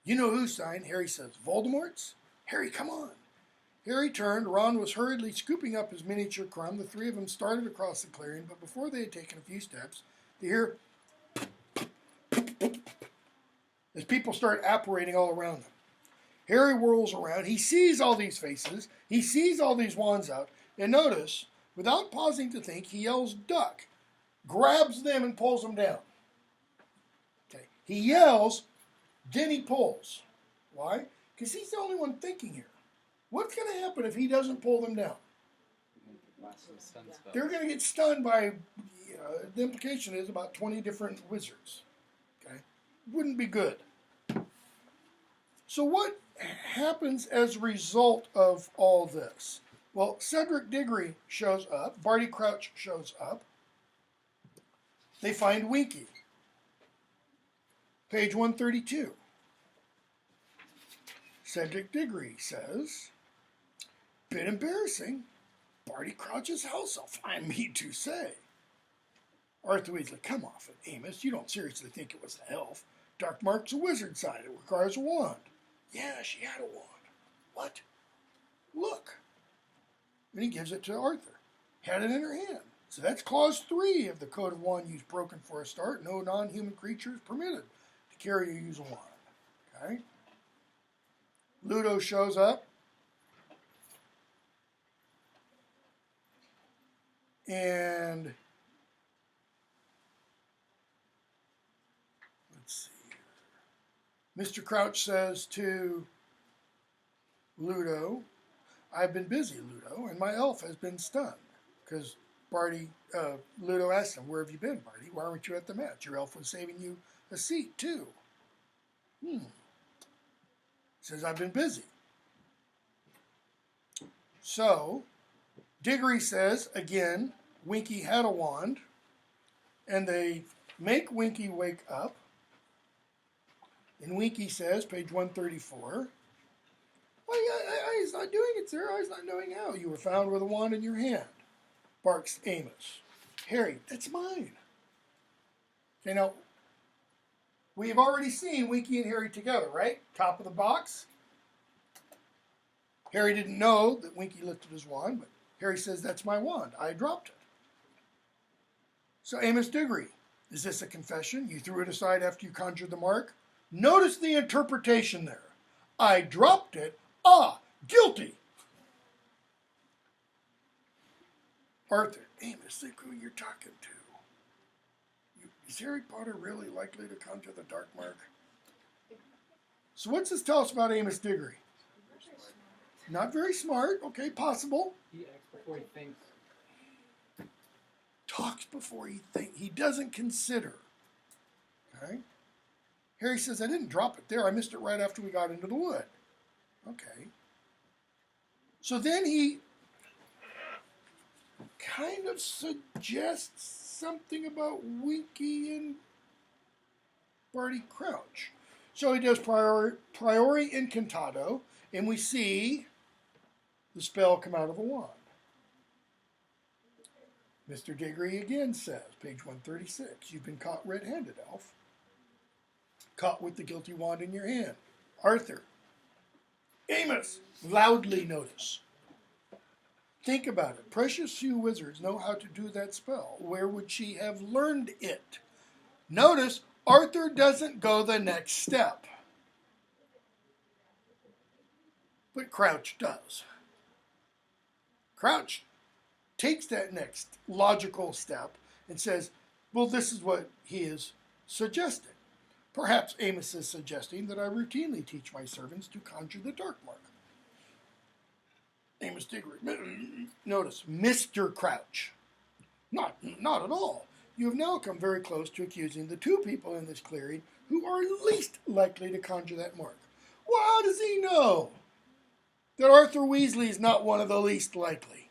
You know whose sign? Harry says, Voldemort's? Harry, come on. Harry turned. Ron was hurriedly scooping up his miniature crumb. The three of them started across the clearing, but before they had taken a few steps, they hear as people start apparating all around them. Harry whirls around. He sees all these faces. He sees all these wands out. And notice, without pausing to think, he yells, duck, grabs them and pulls them down. Okay. He yells, then he pulls. Why? Because he's the only one thinking here. What's going to happen if he doesn't pull them down? They're going to get stunned by, the implication is about 20 different wizards. Okay? Wouldn't be good. So what happens as a result of all this? Well, Cedric Diggory shows up. Barty Crouch shows up. They find Winky. Page 132. Cedric Diggory says, bit embarrassing. Barty Crouch's house elf, I mean to say. Arthur Weasley, come off it, Amos. You don't seriously think it was the elf. Dark Mark's a wizard side. It requires a wand. Yeah, she had a wand. What? Look. And he gives it to Arthur. Had it in her hand. So that's clause 3 of the Code of Wand Use broken for a start. No non-human creature is permitted to carry or use a wand. Okay? Ludo shows up. And let's see here. Mr. Crouch says to Ludo, I've been busy, Ludo, and my elf has been stunned. Because Ludo asked him, where have you been, Barty? Why weren't you at the match? Your elf was saving you a seat, too. Says, I've been busy. So, Diggory says, again, Winky had a wand, and they make Winky wake up. And Winky says, page 134, he's not doing it, sir. He's not knowing how. You were found with a wand in your hand, barks Amos. Harry, that's mine. Okay, now, we have already seen Winky and Harry together, right? Top of the box. Harry didn't know that Winky lifted his wand, but Harry says, that's my wand. I dropped it. So Amos Diggory, is this a confession? You threw it aside after you conjured the mark? Notice the interpretation there. I dropped it. Guilty. Arthur, Amos, think who you're talking to. Is Harry Potter really likely to conjure the dark mark? So what's this tell us about Amos Diggory? Not very smart. Okay, possible. He acts before he thinks. Talks before he thinks. He doesn't consider. Okay? Harry says, I didn't drop it there. I missed it right after we got into the wood. Okay. So then he kind of suggests something about Winky and Barty Crouch. So he does priori incantado, and we see the spell come out of the wand. Mr. Diggory again says, page 136, you've been caught red-handed, elf. Caught with the guilty wand in your hand. Arthur. Amos, loudly notice. Think about it. Precious few wizards know how to do that spell. Where would she have learned it? Notice, Arthur doesn't go the next step. But Crouch does. Crouch takes that next logical step and says, Well, this is what he is suggesting. Perhaps Amos is suggesting that I routinely teach my servants to conjure the dark mark. Amos Diggory. Notice, Mr. Crouch. Not at all. You have now come very close to accusing the two people in this clearing who are least likely to conjure that mark. Well, how does he know that Arthur Weasley is not one of the least likely?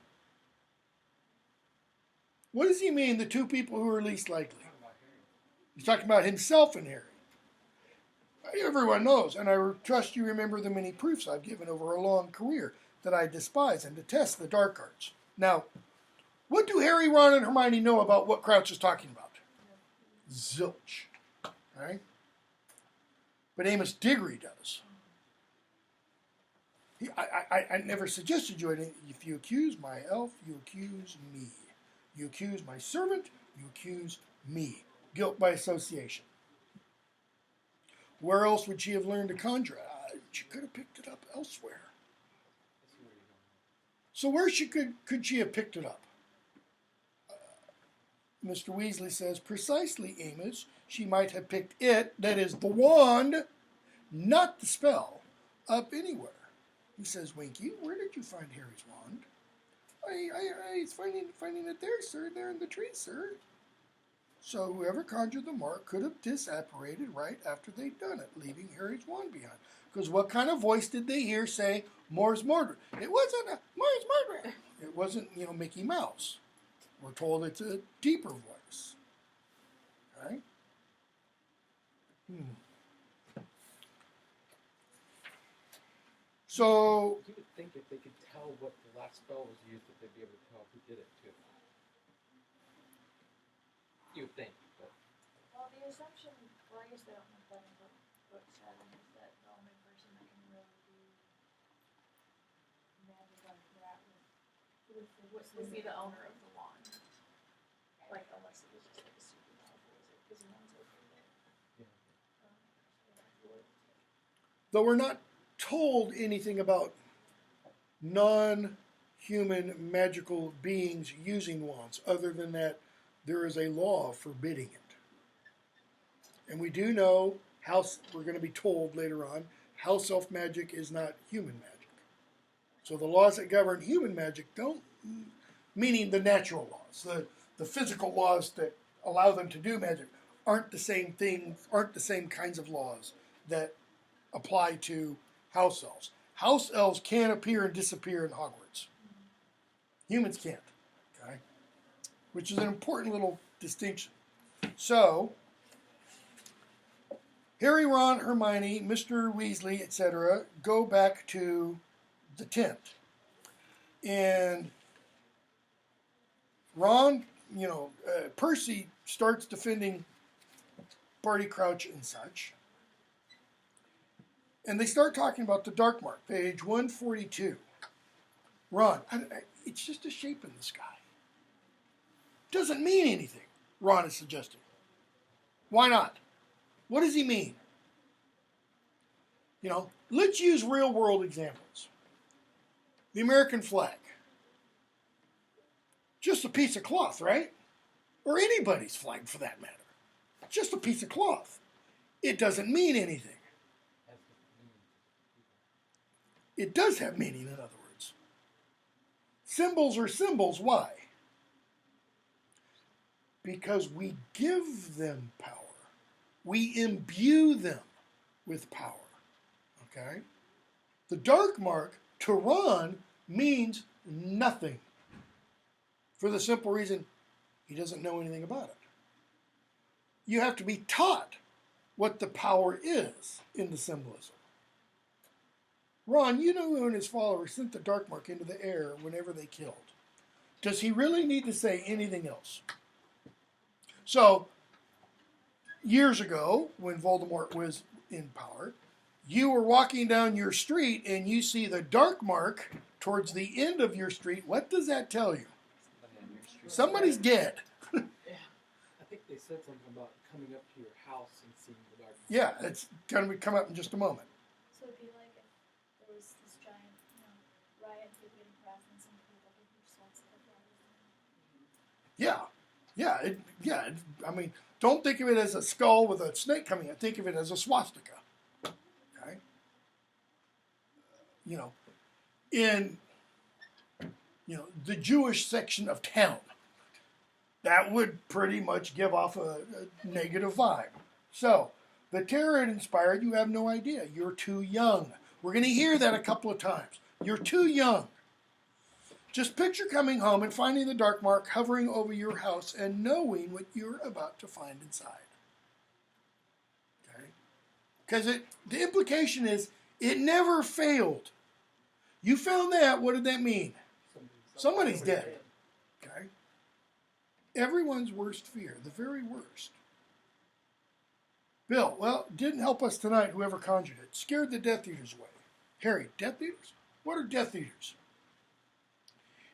What does he mean, the two people who are least likely? He's talking about himself and Harry. Everyone knows, and I trust you remember the many proofs I've given over a long career that I despise and detest the dark arts. Now, what do Harry, Ron, and Hermione know about what Crouch is talking about? Zilch. Right? But Amos Diggory does. I never suggested you anything. If you accuse my elf, you accuse me. You accuse my servant, you accuse me. Guilt by association. Where else would she have learned to conjure? She could have picked it up elsewhere. So where could she have picked it up? Mr. Weasley says, precisely, Amos, she might have picked it, that is the wand, not the spell, up anywhere. He says, Winky, where did you find Harry's wand? I was finding it there, sir, there in the tree, sir. So whoever conjured the mark could have disapparated right after they'd done it, leaving Harry's wand behind. Because what kind of voice did they hear say, Moore's Mordred? It wasn't a Moore's Mordred. It wasn't, Mickey Mouse. We're told it's a deeper voice. Right? So, you would think if they could tell what the last spell was used, that they'd be able to tell who did it too. You would think, but Well, the assumption, well, I guess they don't have that in book 7, is that the only person that can really do magic like that would be the owner of the wand. Like, unless it was just like a super powerful wizard, because the wand's over there. though we're not told anything about non-human magical beings using wands, other than that there is a law forbidding it. And we do know, we're going to be told later on, house elf magic is not human magic. So the laws that govern human magic don't, meaning the natural laws, the physical laws that allow them to do magic, aren't the same things, aren't the same kinds of laws that apply to house elves. House elves can appear and disappear in Hogwarts. Humans can't, okay? Which is an important little distinction. So, Harry, Ron, Hermione, Mr. Weasley, etc., go back to the tent. And Ron, Percy starts defending Barty Crouch and such. And they start talking about the dark mark, page 142. Ron, it's just a shape in the sky. Doesn't mean anything, Ron is suggesting. Why not? What does he mean? Let's use real world examples. The American flag. Just a piece of cloth, right? Or anybody's flag for that matter. Just a piece of cloth. It doesn't mean anything. It does have meaning, in other words. Symbols are symbols. Why? Because we give them power. We imbue them with power. Okay? The dark mark, to Ron, means nothing. For the simple reason, he doesn't know anything about it. You have to be taught what the power is in the symbolism. Ron, who and his followers sent the dark mark into the air whenever they killed. Does he really need to say anything else? So, years ago, when Voldemort was in power, you were walking down your street and you see the dark mark towards the end of your street. What does that tell you? Somebody's dead. I think they said something about coming up to your house and seeing the dark mark. Yeah, it's going to come up in just a moment. So it'd be like if there was this giant, riot, people getting presents and people like huge sets of flowers. Yeah, Yeah, I mean, don't think of it as a skull with a snake coming in. Think of it as a swastika. Okay? You know, in the Jewish section of town, that would pretty much give off a negative vibe. So, the terror it inspired, you have no idea. You're too young. We're going to hear that a couple of times. You're too young. Just picture coming home and finding the dark mark hovering over your house and knowing what you're about to find inside. Okay? Because the implication is it never failed. You found that, what did that mean? Somebody's dead. Okay? Everyone's worst fear, the very worst. Bill, well, didn't help us tonight, whoever conjured it. Scared the Death Eaters away. Harry, Death Eaters? What are Death Eaters?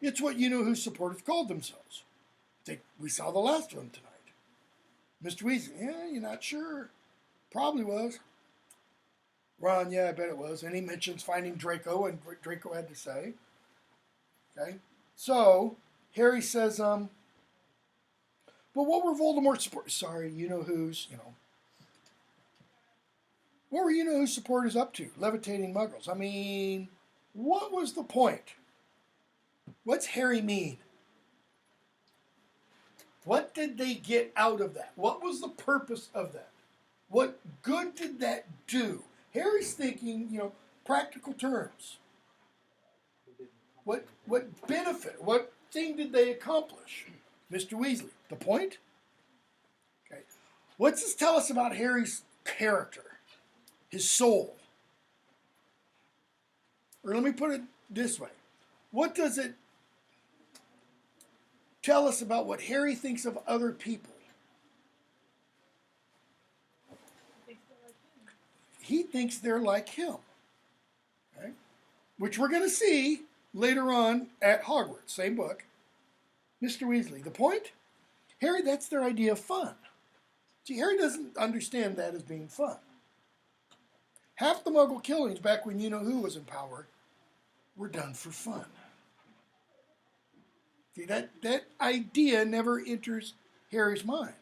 It's what you-know-whose supporters called themselves. We saw the last one tonight. Mr. Weasley, yeah, you're not sure. Probably was. Ron, yeah, I bet it was. And he mentions finding Draco and what Draco had to say. Okay? So, Harry says, but what were Voldemort's supporters? Sorry, you-know-who's, What were you-know-who's supporters up to? Levitating muggles. I mean, what was the point? What's Harry mean? What did they get out of that? What was the purpose of that? What good did that do? Harry's thinking, practical terms. What benefit? What thing did they accomplish? Mr. Weasley, the point? Okay. What's this tell us about Harry's character? His soul? Or let me put it this way. What does it tell us about what Harry thinks of other people? He thinks they're like him. Okay? Which we're going to see later on at Hogwarts, same book. Mr. Weasley, the point? Harry, that's their idea of fun. See, Harry doesn't understand that as being fun. Half the Muggle killings back when you-know-who was in power were done for fun. See, that idea never enters Harry's mind.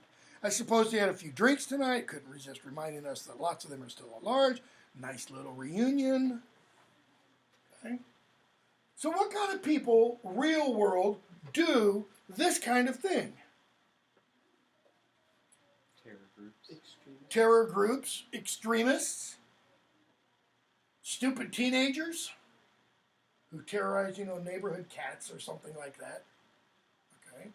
I suppose he had a few drinks tonight, couldn't resist reminding us that lots of them are still at large. Nice little reunion. Okay. So what kind of people, real world, do this kind of thing? Terror groups, extremists, stupid teenagers who terrorize, neighborhood cats or something like that. Okay.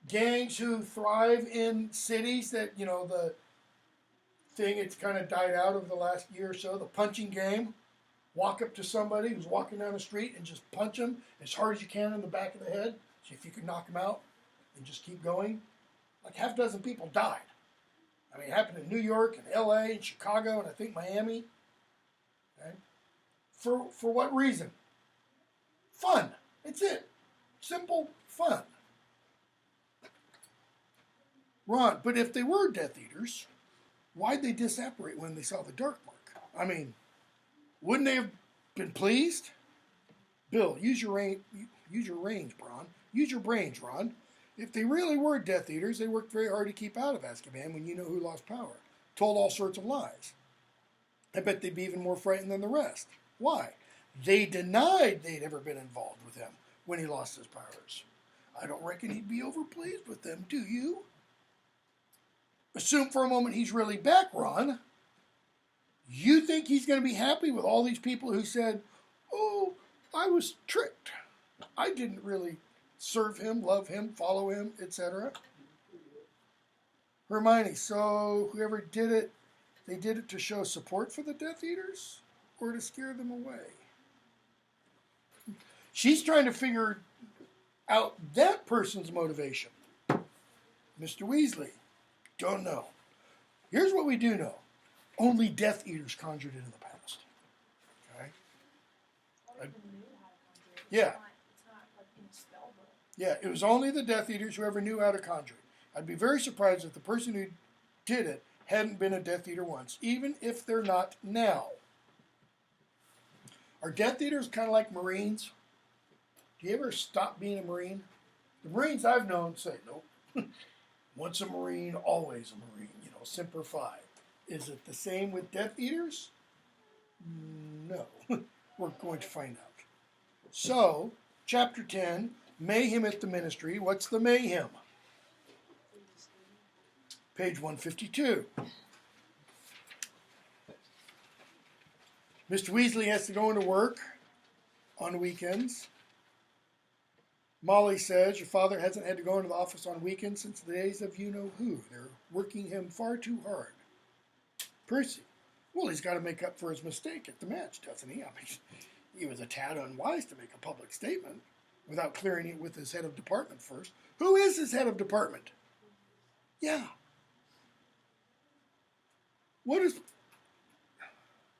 Gangs who thrive in cities that, the thing, it's kind of died out over the last year or so, the punching game. Walk up to somebody who's walking down the street and just punch them as hard as you can in the back of the head. See if you can knock them out and just keep going. Like half a dozen people died. I mean, it happened in New York and LA and Chicago and I think Miami. Okay? For what reason? Fun. That's it. Simple fun. Ron, but if they were Death Eaters, why'd they disapparate when they saw the dark mark? I mean, wouldn't they have been pleased? Bill, use your range, Ron. Use your brains, Ron. If they really were Death Eaters, they worked very hard to keep out of Azkaban when you-know-who lost power. Told all sorts of lies. I bet they'd be even more frightened than the rest. Why? They denied they'd ever been involved with him when he lost his powers. I don't reckon he'd be overpleased with them, do you? Assume for a moment he's really back, Ron. You think he's going to be happy with all these people who said, oh, I was tricked. I didn't really serve him, love him, follow him, etc. Hermione, so whoever did it, they did it to show support for the Death Eaters or to scare them away? She's trying to figure out that person's motivation. Mr. Weasley, don't know. Here's what we do know. Only Death Eaters conjured it in the past. Okay? Yeah. Yeah, it was only the Death Eaters who ever knew how to conjure it. I'd be very surprised if the person who did it hadn't been a Death Eater once, even if they're not now. Are Death Eaters kind of like Marines? Do you ever stop being a Marine? The Marines I've known say, nope. Once a Marine, always a Marine. You know, Semper Fi. Is it the same with Death Eaters? No. We're going to find out. So, chapter 10, Mayhem at the Ministry. What's the mayhem? Page 152. Mr. Weasley has to go into work on weekends. Molly says, your father hasn't had to go into the office on weekends since the days of you-know-who. They're working him far too hard. Percy, well, he's got to make up for his mistake at the match, doesn't he? I mean, he was a tad unwise to make a public statement without clearing it with his head of department first. Who is his head of department? Yeah. What does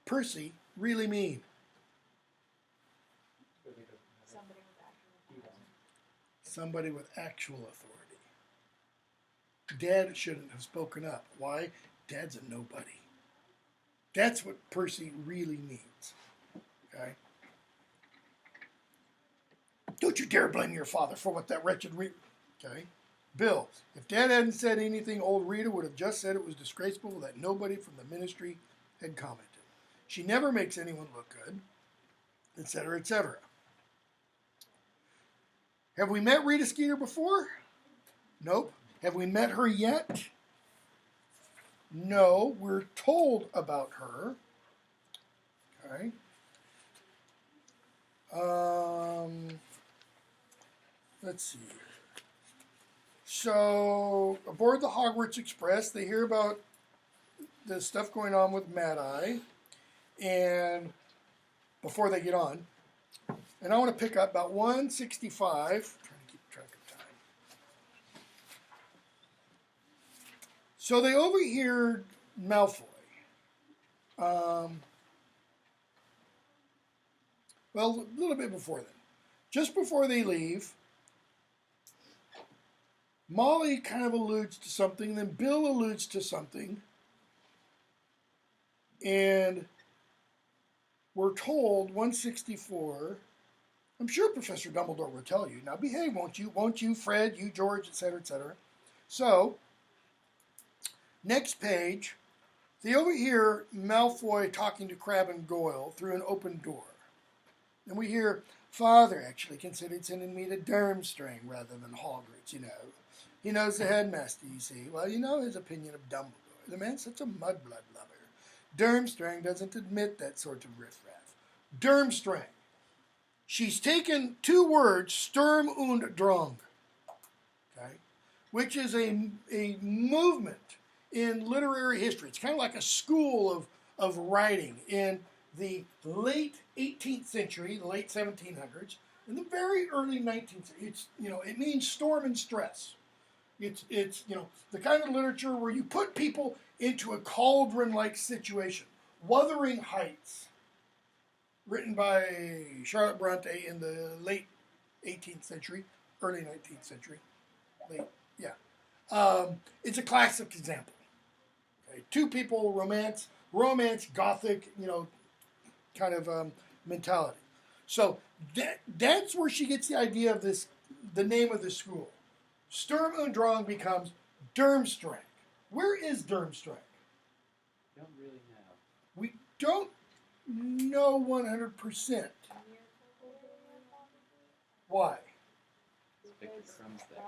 Percy really mean? Somebody with actual authority. Dad shouldn't have spoken up. Why? Dad's a nobody. That's what Percy really means. Okay? Don't you dare blame your father for what that wretched Okay? Bill, if Dad hadn't said anything, old Rita would have just said it was disgraceful that nobody from the ministry had commented. She never makes anyone look good, etc., etc. Have we met Rita Skeeter before? Nope. Have we met her yet? No. We're told about her. Okay. Let's see. So, aboard the Hogwarts Express, they hear about the stuff going on with Mad Eye, and before they get on, and I want to pick up about 165, trying to keep track of time. So they overhear Malfoy. Well, a little bit before then. Just before they leave, Molly kind of alludes to something, then Bill alludes to something, and we're told, 164, I'm sure Professor Dumbledore will tell you, now behave, won't you? Won't you, Fred, you, George, etc., etc. So, next page, they overhear Malfoy talking to Crabbe and Goyle through an open door. And we hear, Father actually considered sending me to Durmstrang rather than Hogwarts, you know. He knows the headmaster, you see. Well, you know his opinion of Dumbledore. The man's such a mudblood lover. Durmstrang doesn't admit that sort of riffraff. Durmstrang. She's taken two words, Sturm und Drang, okay, which is a movement in literary history. It's kind of like a school of writing in the late 18th century, the late 1700s, and the very early 19th century. It's, you know, it means storm and stress. It's you know, the kind of literature where you put people into a cauldron-like situation. Wuthering Heights, written by Charlotte Bronte in the late 18th century, early 19th century. It's a classic example. Okay? Two people, romance, Gothic, you know, kind of mentality. So that's where she gets the idea of this, the name of the school. Sturm und Drang becomes Durmstrang. Where is Durmstrang? Don't really know. We don't know 100%. Why? Because Crumb's there.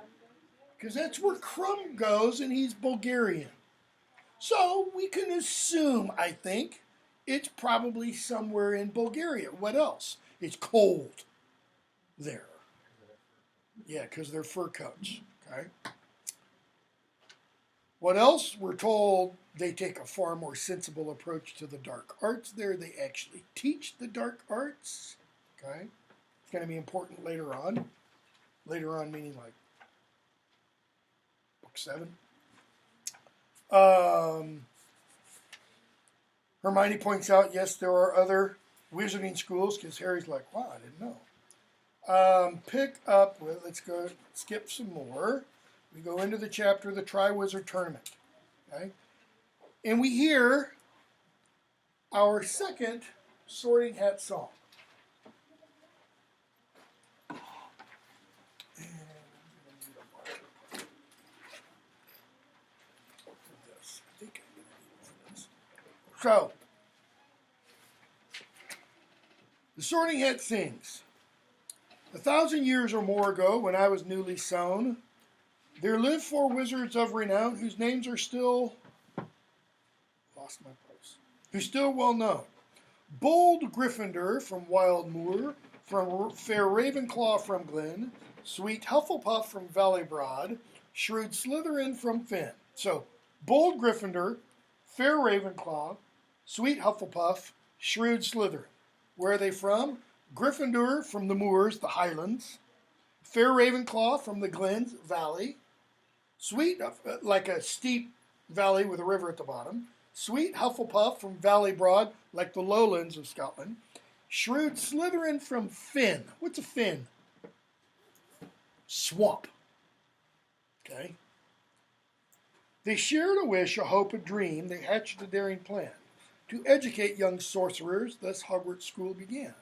Because that's where Crumb goes, and he's Bulgarian. So we can assume, I think, it's probably somewhere in Bulgaria. What else? It's cold there. Yeah, because they're fur coats. Okay. What else? We're told they take a far more sensible approach to the dark arts there. They actually teach the dark arts. Okay. It's going to be important later on. Later on meaning like book 7. Hermione points out, yes, there are other wizarding schools, because Harry's like, wow, I didn't know. Pick up with, let's go skip some more. We go into the chapter, the Triwizard Tournament. Okay? And we hear our second Sorting Hat song. of this. I think I'm going to need it for this. So, the Sorting Hat sings, 1,000 years or more ago, when I was newly sown, there lived 4 wizards of renown whose names are still, lost my place, who's still well known. Bold Gryffindor from Wild Moor, from fair Ravenclaw from Glen, sweet Hufflepuff from Valley Broad, shrewd Slytherin from Fen. So, bold Gryffindor, fair Ravenclaw, sweet Hufflepuff, shrewd Slytherin. Where are they from? Gryffindor from the moors, the highlands. Fair Ravenclaw from the glens, valley. Sweet, like a steep valley with a river at the bottom. Sweet Hufflepuff from Valley Broad, like the lowlands of Scotland. Shrewd Slytherin from Fen. What's a fen? Swamp. Okay. They shared a wish, a hope, a dream. They hatched a daring plan to educate young sorcerers. Thus Hogwarts School began.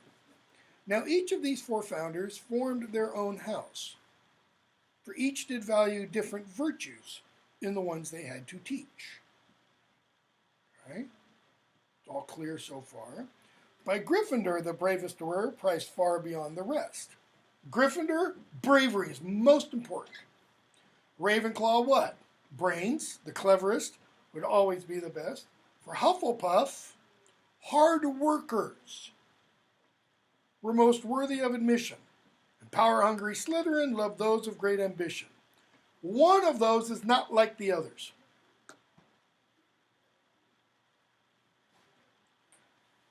Now each of these 4 founders formed their own house, for each did value different virtues in the ones they had to teach. Right? It's all clear so far. By Gryffindor, the bravest were, prized far beyond the rest. Gryffindor, bravery is most important. Ravenclaw, what? Brains, the cleverest, would always be the best. For Hufflepuff, hard workers were most worthy of admission. And power-hungry Slytherin loved those of great ambition. One of those is not like the others.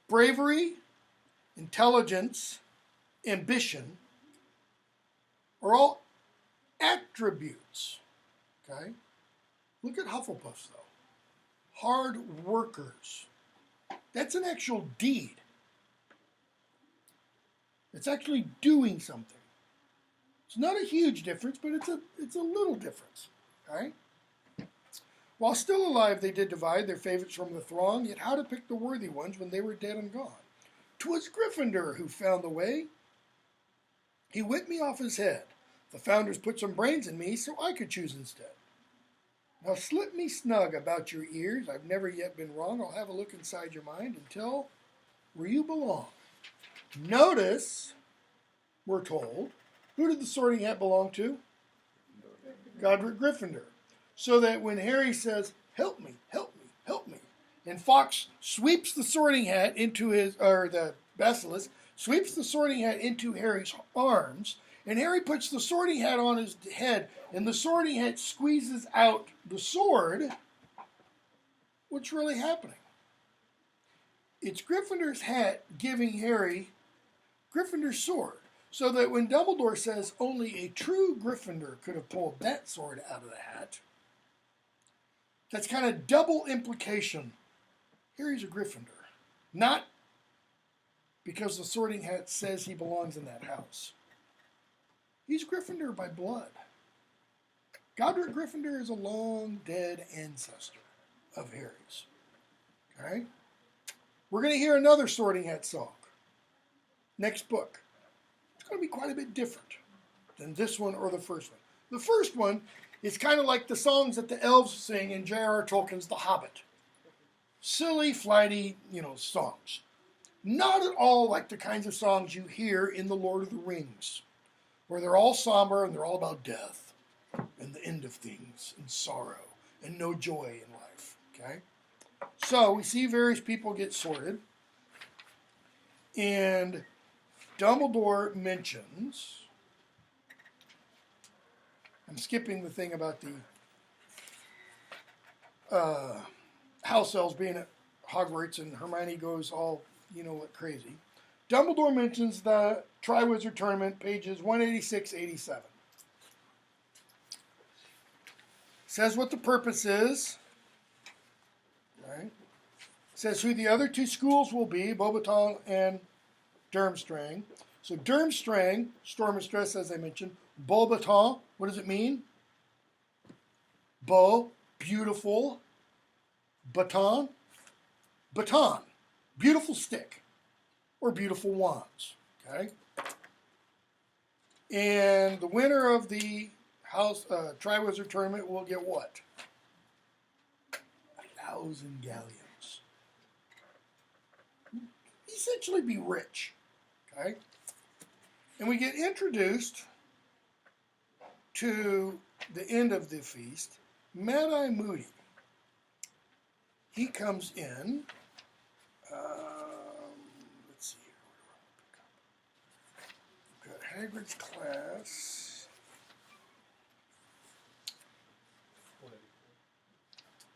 Bravery, intelligence, ambition are all attributes. Okay? Look at Hufflepuff's, though. Hard workers. That's an actual deed. It's actually doing something. It's not a huge difference, but it's a little difference. Okay? While still alive, they did divide their favorites from the throng, yet how to pick the worthy ones when they were dead and gone? 'Twas Gryffindor who found the way. He whipped me off his head. The founders put some brains in me so I could choose instead. Now slip me snug about your ears. I've never yet been wrong. I'll have a look inside your mind and tell where you belong. Notice, we're told, who did the Sorting Hat belong to? Godric Gryffindor. So that when Harry says, help me, help me, help me, and Fawkes sweeps the Sorting Hat into the Basilisk, sweeps the Sorting Hat into Harry's arms, and Harry puts the Sorting Hat on his head, and the Sorting Hat squeezes out the sword, what's really happening? It's Gryffindor's hat giving Harry Gryffindor's sword, so that when Dumbledore says only a true Gryffindor could have pulled that sword out of the hat, that's kind of double implication. Harry's a Gryffindor. Not because the Sorting Hat says he belongs in that house. He's Gryffindor by blood. Godric Gryffindor is a long dead ancestor of Harry's. Okay? We're going to hear another Sorting Hat song. Next book. It's going to be quite a bit different than this one or the first one. The first one is kind of like the songs that the elves sing in J.R.R. Tolkien's The Hobbit. Silly, flighty, songs. Not at all like the kinds of songs you hear in The Lord of the Rings, where they're all somber and they're all about death and the end of things and sorrow and no joy in life. Okay? So we see various people get sorted, and Dumbledore mentions, I'm skipping the thing about the house elves being at Hogwarts, and Hermione goes all, crazy. Dumbledore mentions the Triwizard Tournament, pages 186-87. Says what the purpose is. Right? Says who the other 2 schools will be, Beauxbaton and Durmstrang. So Durmstrang, Storm and Stress, as I mentioned. Beauxbaton, what does it mean? Beau, beautiful. Baton, baton, beautiful stick, or beautiful wands. Okay? And the winner of the Triwizard Tournament will get what? 1,000 galleons. Essentially be rich. Okay? And we get introduced to the end of the feast. Mad-Eye Moody. He comes in. Let's see here. We've got Hagrid's class.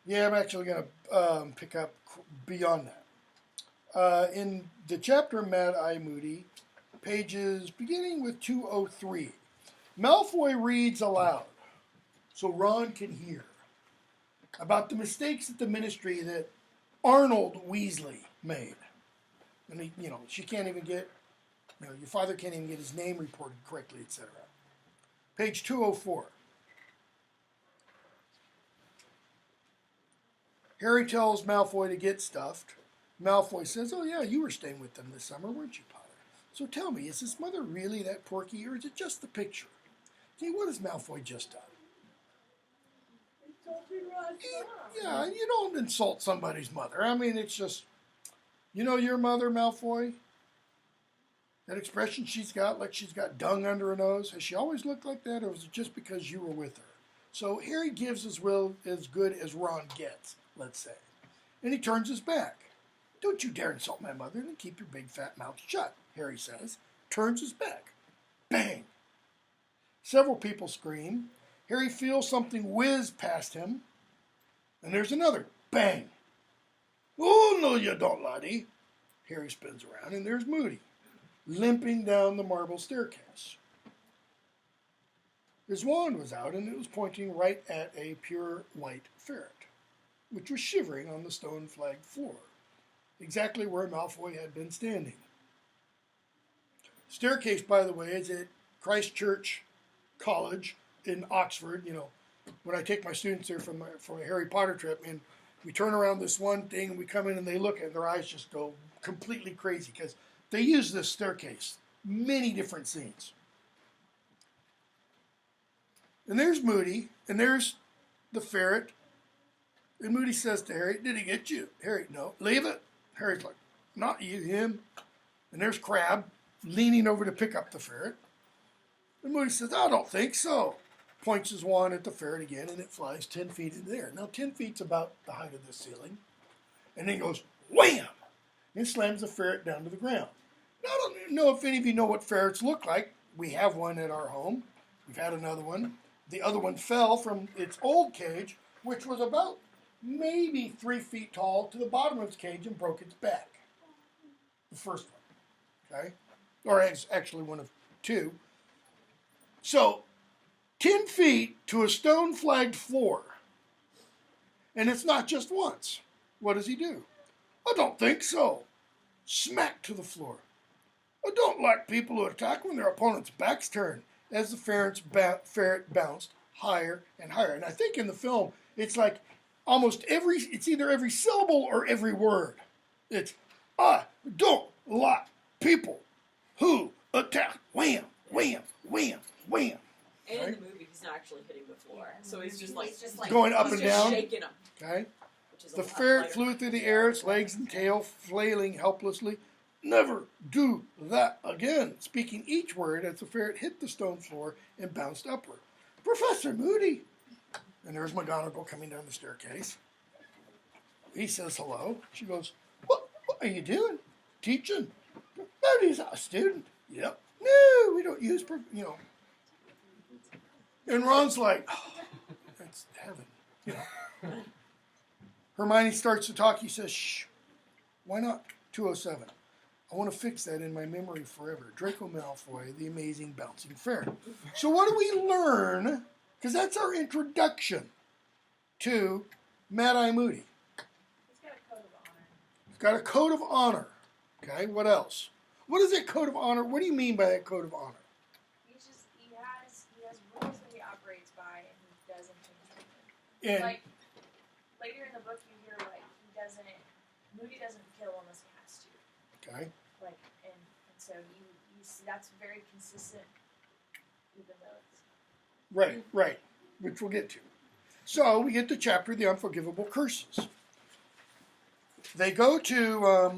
Yeah, I'm actually going to pick up beyond that. In the chapter Mad-Eye Moody, pages beginning with 203, Malfoy reads aloud so Ron can hear about the mistakes at the ministry that Arnold Weasley made. And he, she can't even get, your father can't even get his name reported correctly, etc. Page 204. Harry tells Malfoy to get stuffed. Malfoy says, "Oh yeah, you were staying with them this summer, weren't you, Potter? So tell me, is his mother really that porky, or is it just the picture?" See, what has Malfoy just done? Yeah, you don't insult somebody's mother. I mean, it's just, your mother, Malfoy? That expression she's got, like she's got dung under her nose, has she always looked like that, or was it just because you were with her? So Harry gives as well as good as Ron gets, let's say. And he turns his back. "Don't you dare insult my mother, and keep your big fat mouth shut," Harry says. Turns his back. Bang! Several people scream. Harry feels something whiz past him. And there's another. Bang! "Oh, no, you don't, laddie." Harry spins around, and there's Moody, limping down the marble staircase. His wand was out, and it was pointing right at a pure white ferret, which was shivering on the stone-flagged floor, exactly where Malfoy had been standing. Staircase, by the way, is at Christ Church College in Oxford. When I take my students there from a Harry Potter trip, and we turn around this one thing, and we come in, and they look, and their eyes just go completely crazy, because they use this staircase, many different scenes. And there's Moody, and there's the ferret. And Moody says to Harry, "Did he get you?" Harry, "No." "Leave it." Harry's like, "Not you, him." And there's Crabbe, leaning over to pick up the ferret. And Moody says, "I don't think so." Points his wand at the ferret again, and it flies 10 feet in the air. Now, 10 feet's about the height of the ceiling. And then goes, wham! And slams the ferret down to the ground. Now, I don't know if any of you know what ferrets look like. We have one at our home. We've had another one. The other one fell from its old cage, which was about maybe 3 feet tall, to the bottom of its cage and broke its back. The first one, okay? Or it's actually one of two. So, 10 feet to a stone-flagged floor. And it's not just once. What does he do? "I don't think so." Smack to the floor. "I don't like people who attack when their opponent's back's turned," as the ferret bounced higher and higher. And I think in the film, it's like it's either every syllable or every word. It's, "I don't like people who attack." Wham, wham, wham, wham. And Right? in the movie, he's not actually hitting the floor, so he's just like Going up he's and just down. shaking him. Okay? Which is a The lot ferret lighter. flew through the air, its legs and tail flailing helplessly. "Never do that again," speaking each word as the ferret hit the stone floor and bounced upward. "Professor Moody." And there's McGonagall coming down the staircase. He says hello. She goes, What are you doing?" "Teaching." "Moody's a student." "Yep." "No, we don't use, And Ron's like, "Oh, that's heaven." Hermione starts to talk. He says, "Shh. Why not 207? I want to fix that in my memory forever. Draco Malfoy, the amazing bouncing ferret." So what do we learn? Because that's our introduction to Mad-Eye Moody. He's got a code of honor. He's got a code of honor. Okay, what else? What is that code of honor? What do you mean by that code of honor? He has rules that he operates by, and he doesn't change them. And Like later in the book, you hear Moody doesn't kill unless he has to. okay, And so you see that's very consistent, even though it's right, which we'll get to. So we get to chapter The Unforgivable Curses. they go to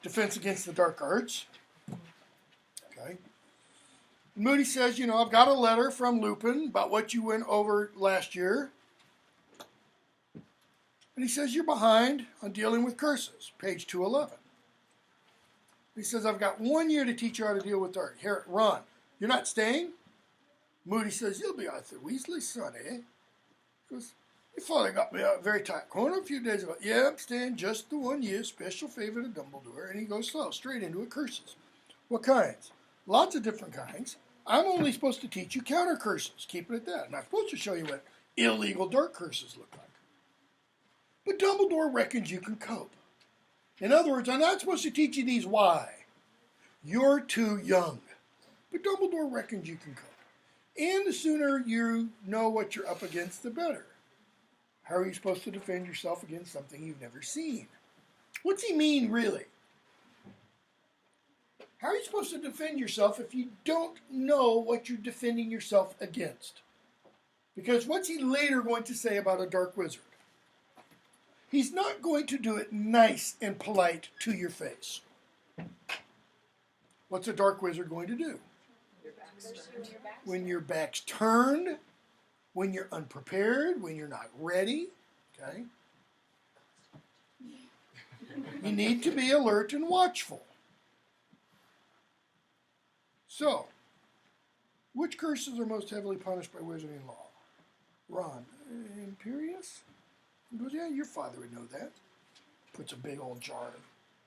Defense Against the Dark Arts. Okay. Moody says, I've got a letter from Lupin about what you went over last year. And he says, you're behind on dealing with curses, page 211. He says, I've got 1 year to teach you how to deal with dark. Here, Ron, you're not staying? Moody says, you'll be Arthur Weasley, son, eh? He goes, your father got me out a very tight corner a few days ago. Yeah, I'm staying just the 1 year, special favor to Dumbledore. And he goes slow, straight into it, curses. What kinds? Lots of different kinds. I'm only supposed to teach you counter curses. Keep it at that. I'm not supposed to show you what illegal dark curses look like. But Dumbledore reckons you can cope. In other words, I'm not supposed to teach you these why. You're too young. But Dumbledore reckons you can cope. And the sooner you know what you're up against, the better. How are you supposed to defend yourself against something you've never seen? What's he mean, really? How are you supposed to defend yourself if you don't know what you're defending yourself against? Because what's he later going to say about a dark wizard? He's not going to do it nice and polite to your face. What's a dark wizard going to do? Your back's Curse you turned. when your back's When turned. your back's turned, when you're unprepared, when you're not ready, okay? You need to be alert and watchful. So, which curses are most heavily punished by wizarding law? Ron, Imperious? He goes, yeah, your father would know that. Puts a big old jar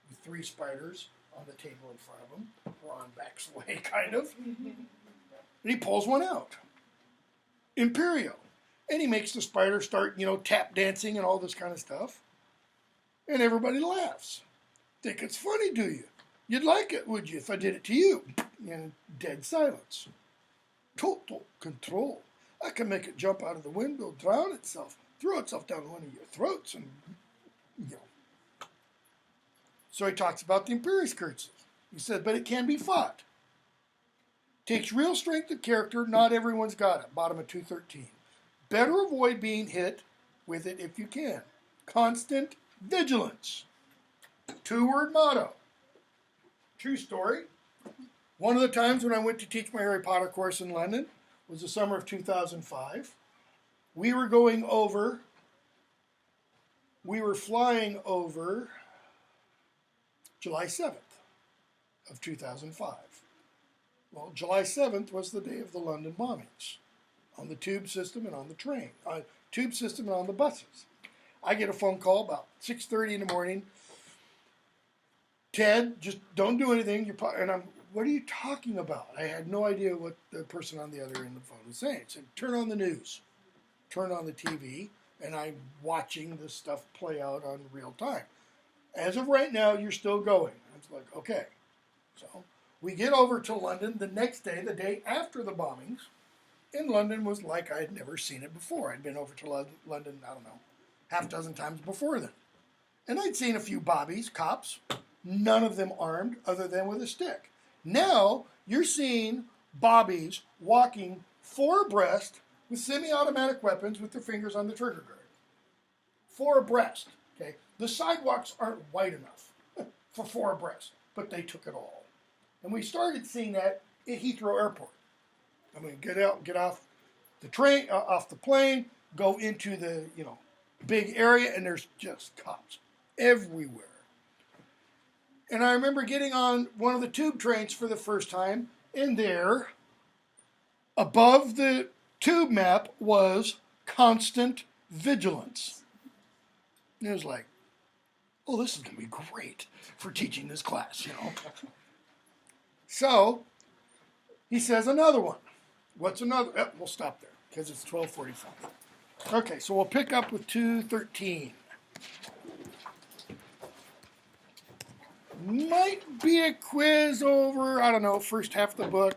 with 3 spiders on the table in front of him. Ron backs away, kind of. And he pulls one out. Imperio. And he makes the spider start, tap dancing and all this kind of stuff. And everybody laughs. Think it's funny, do you? You'd like it, would you, if I did it to you? And dead silence. Total control. I can make it jump out of the window, drown itself, throw itself down one of your throats, and, So he talks about the Imperious curses. He said, but it can be fought. Takes real strength of character. Not everyone's got it. Bottom of 213. Better avoid being hit with it if you can. Constant vigilance. 2-word motto. True story. One of the times when I went to teach my Harry Potter course in London was the summer of 2005. We were flying over July 7th of 2005. Well, July 7th was the day of the London bombings on the tube system and on the train, tube system and on the buses. I get a phone call about 6:30 in the morning. Ted, just don't do anything. What are you talking about? I had no idea what the person on the other end of the phone was saying. I said, turn on the news, turn on the TV, and I'm watching this stuff play out on real time. As of right now, you're still going. I was like, okay. So we get over to London the next day, the day after the bombings, and London was like I had never seen it before. I'd been over to London, I don't know, half dozen times before then. And I'd seen a few bobbies, cops, none of them armed other than with a stick. Now you're seeing bobbies walking 4 abreast with semi-automatic weapons with their fingers on the trigger guard. 4 abreast. Okay, the sidewalks aren't wide enough for 4 abreast, but they took it all. And we started seeing that at Heathrow Airport. I mean, get off the train, off the plane, go into the big area, and there's just cops everywhere. And I remember getting on one of the tube trains for the first time, and there, above the tube map, was constant vigilance. And it was like, oh, this is going to be great for teaching this class, So, he says another one. What's another? We'll stop there, because it's 12:45. Okay, so we'll pick up with 213. Might be a quiz over, I don't know, first half of the book.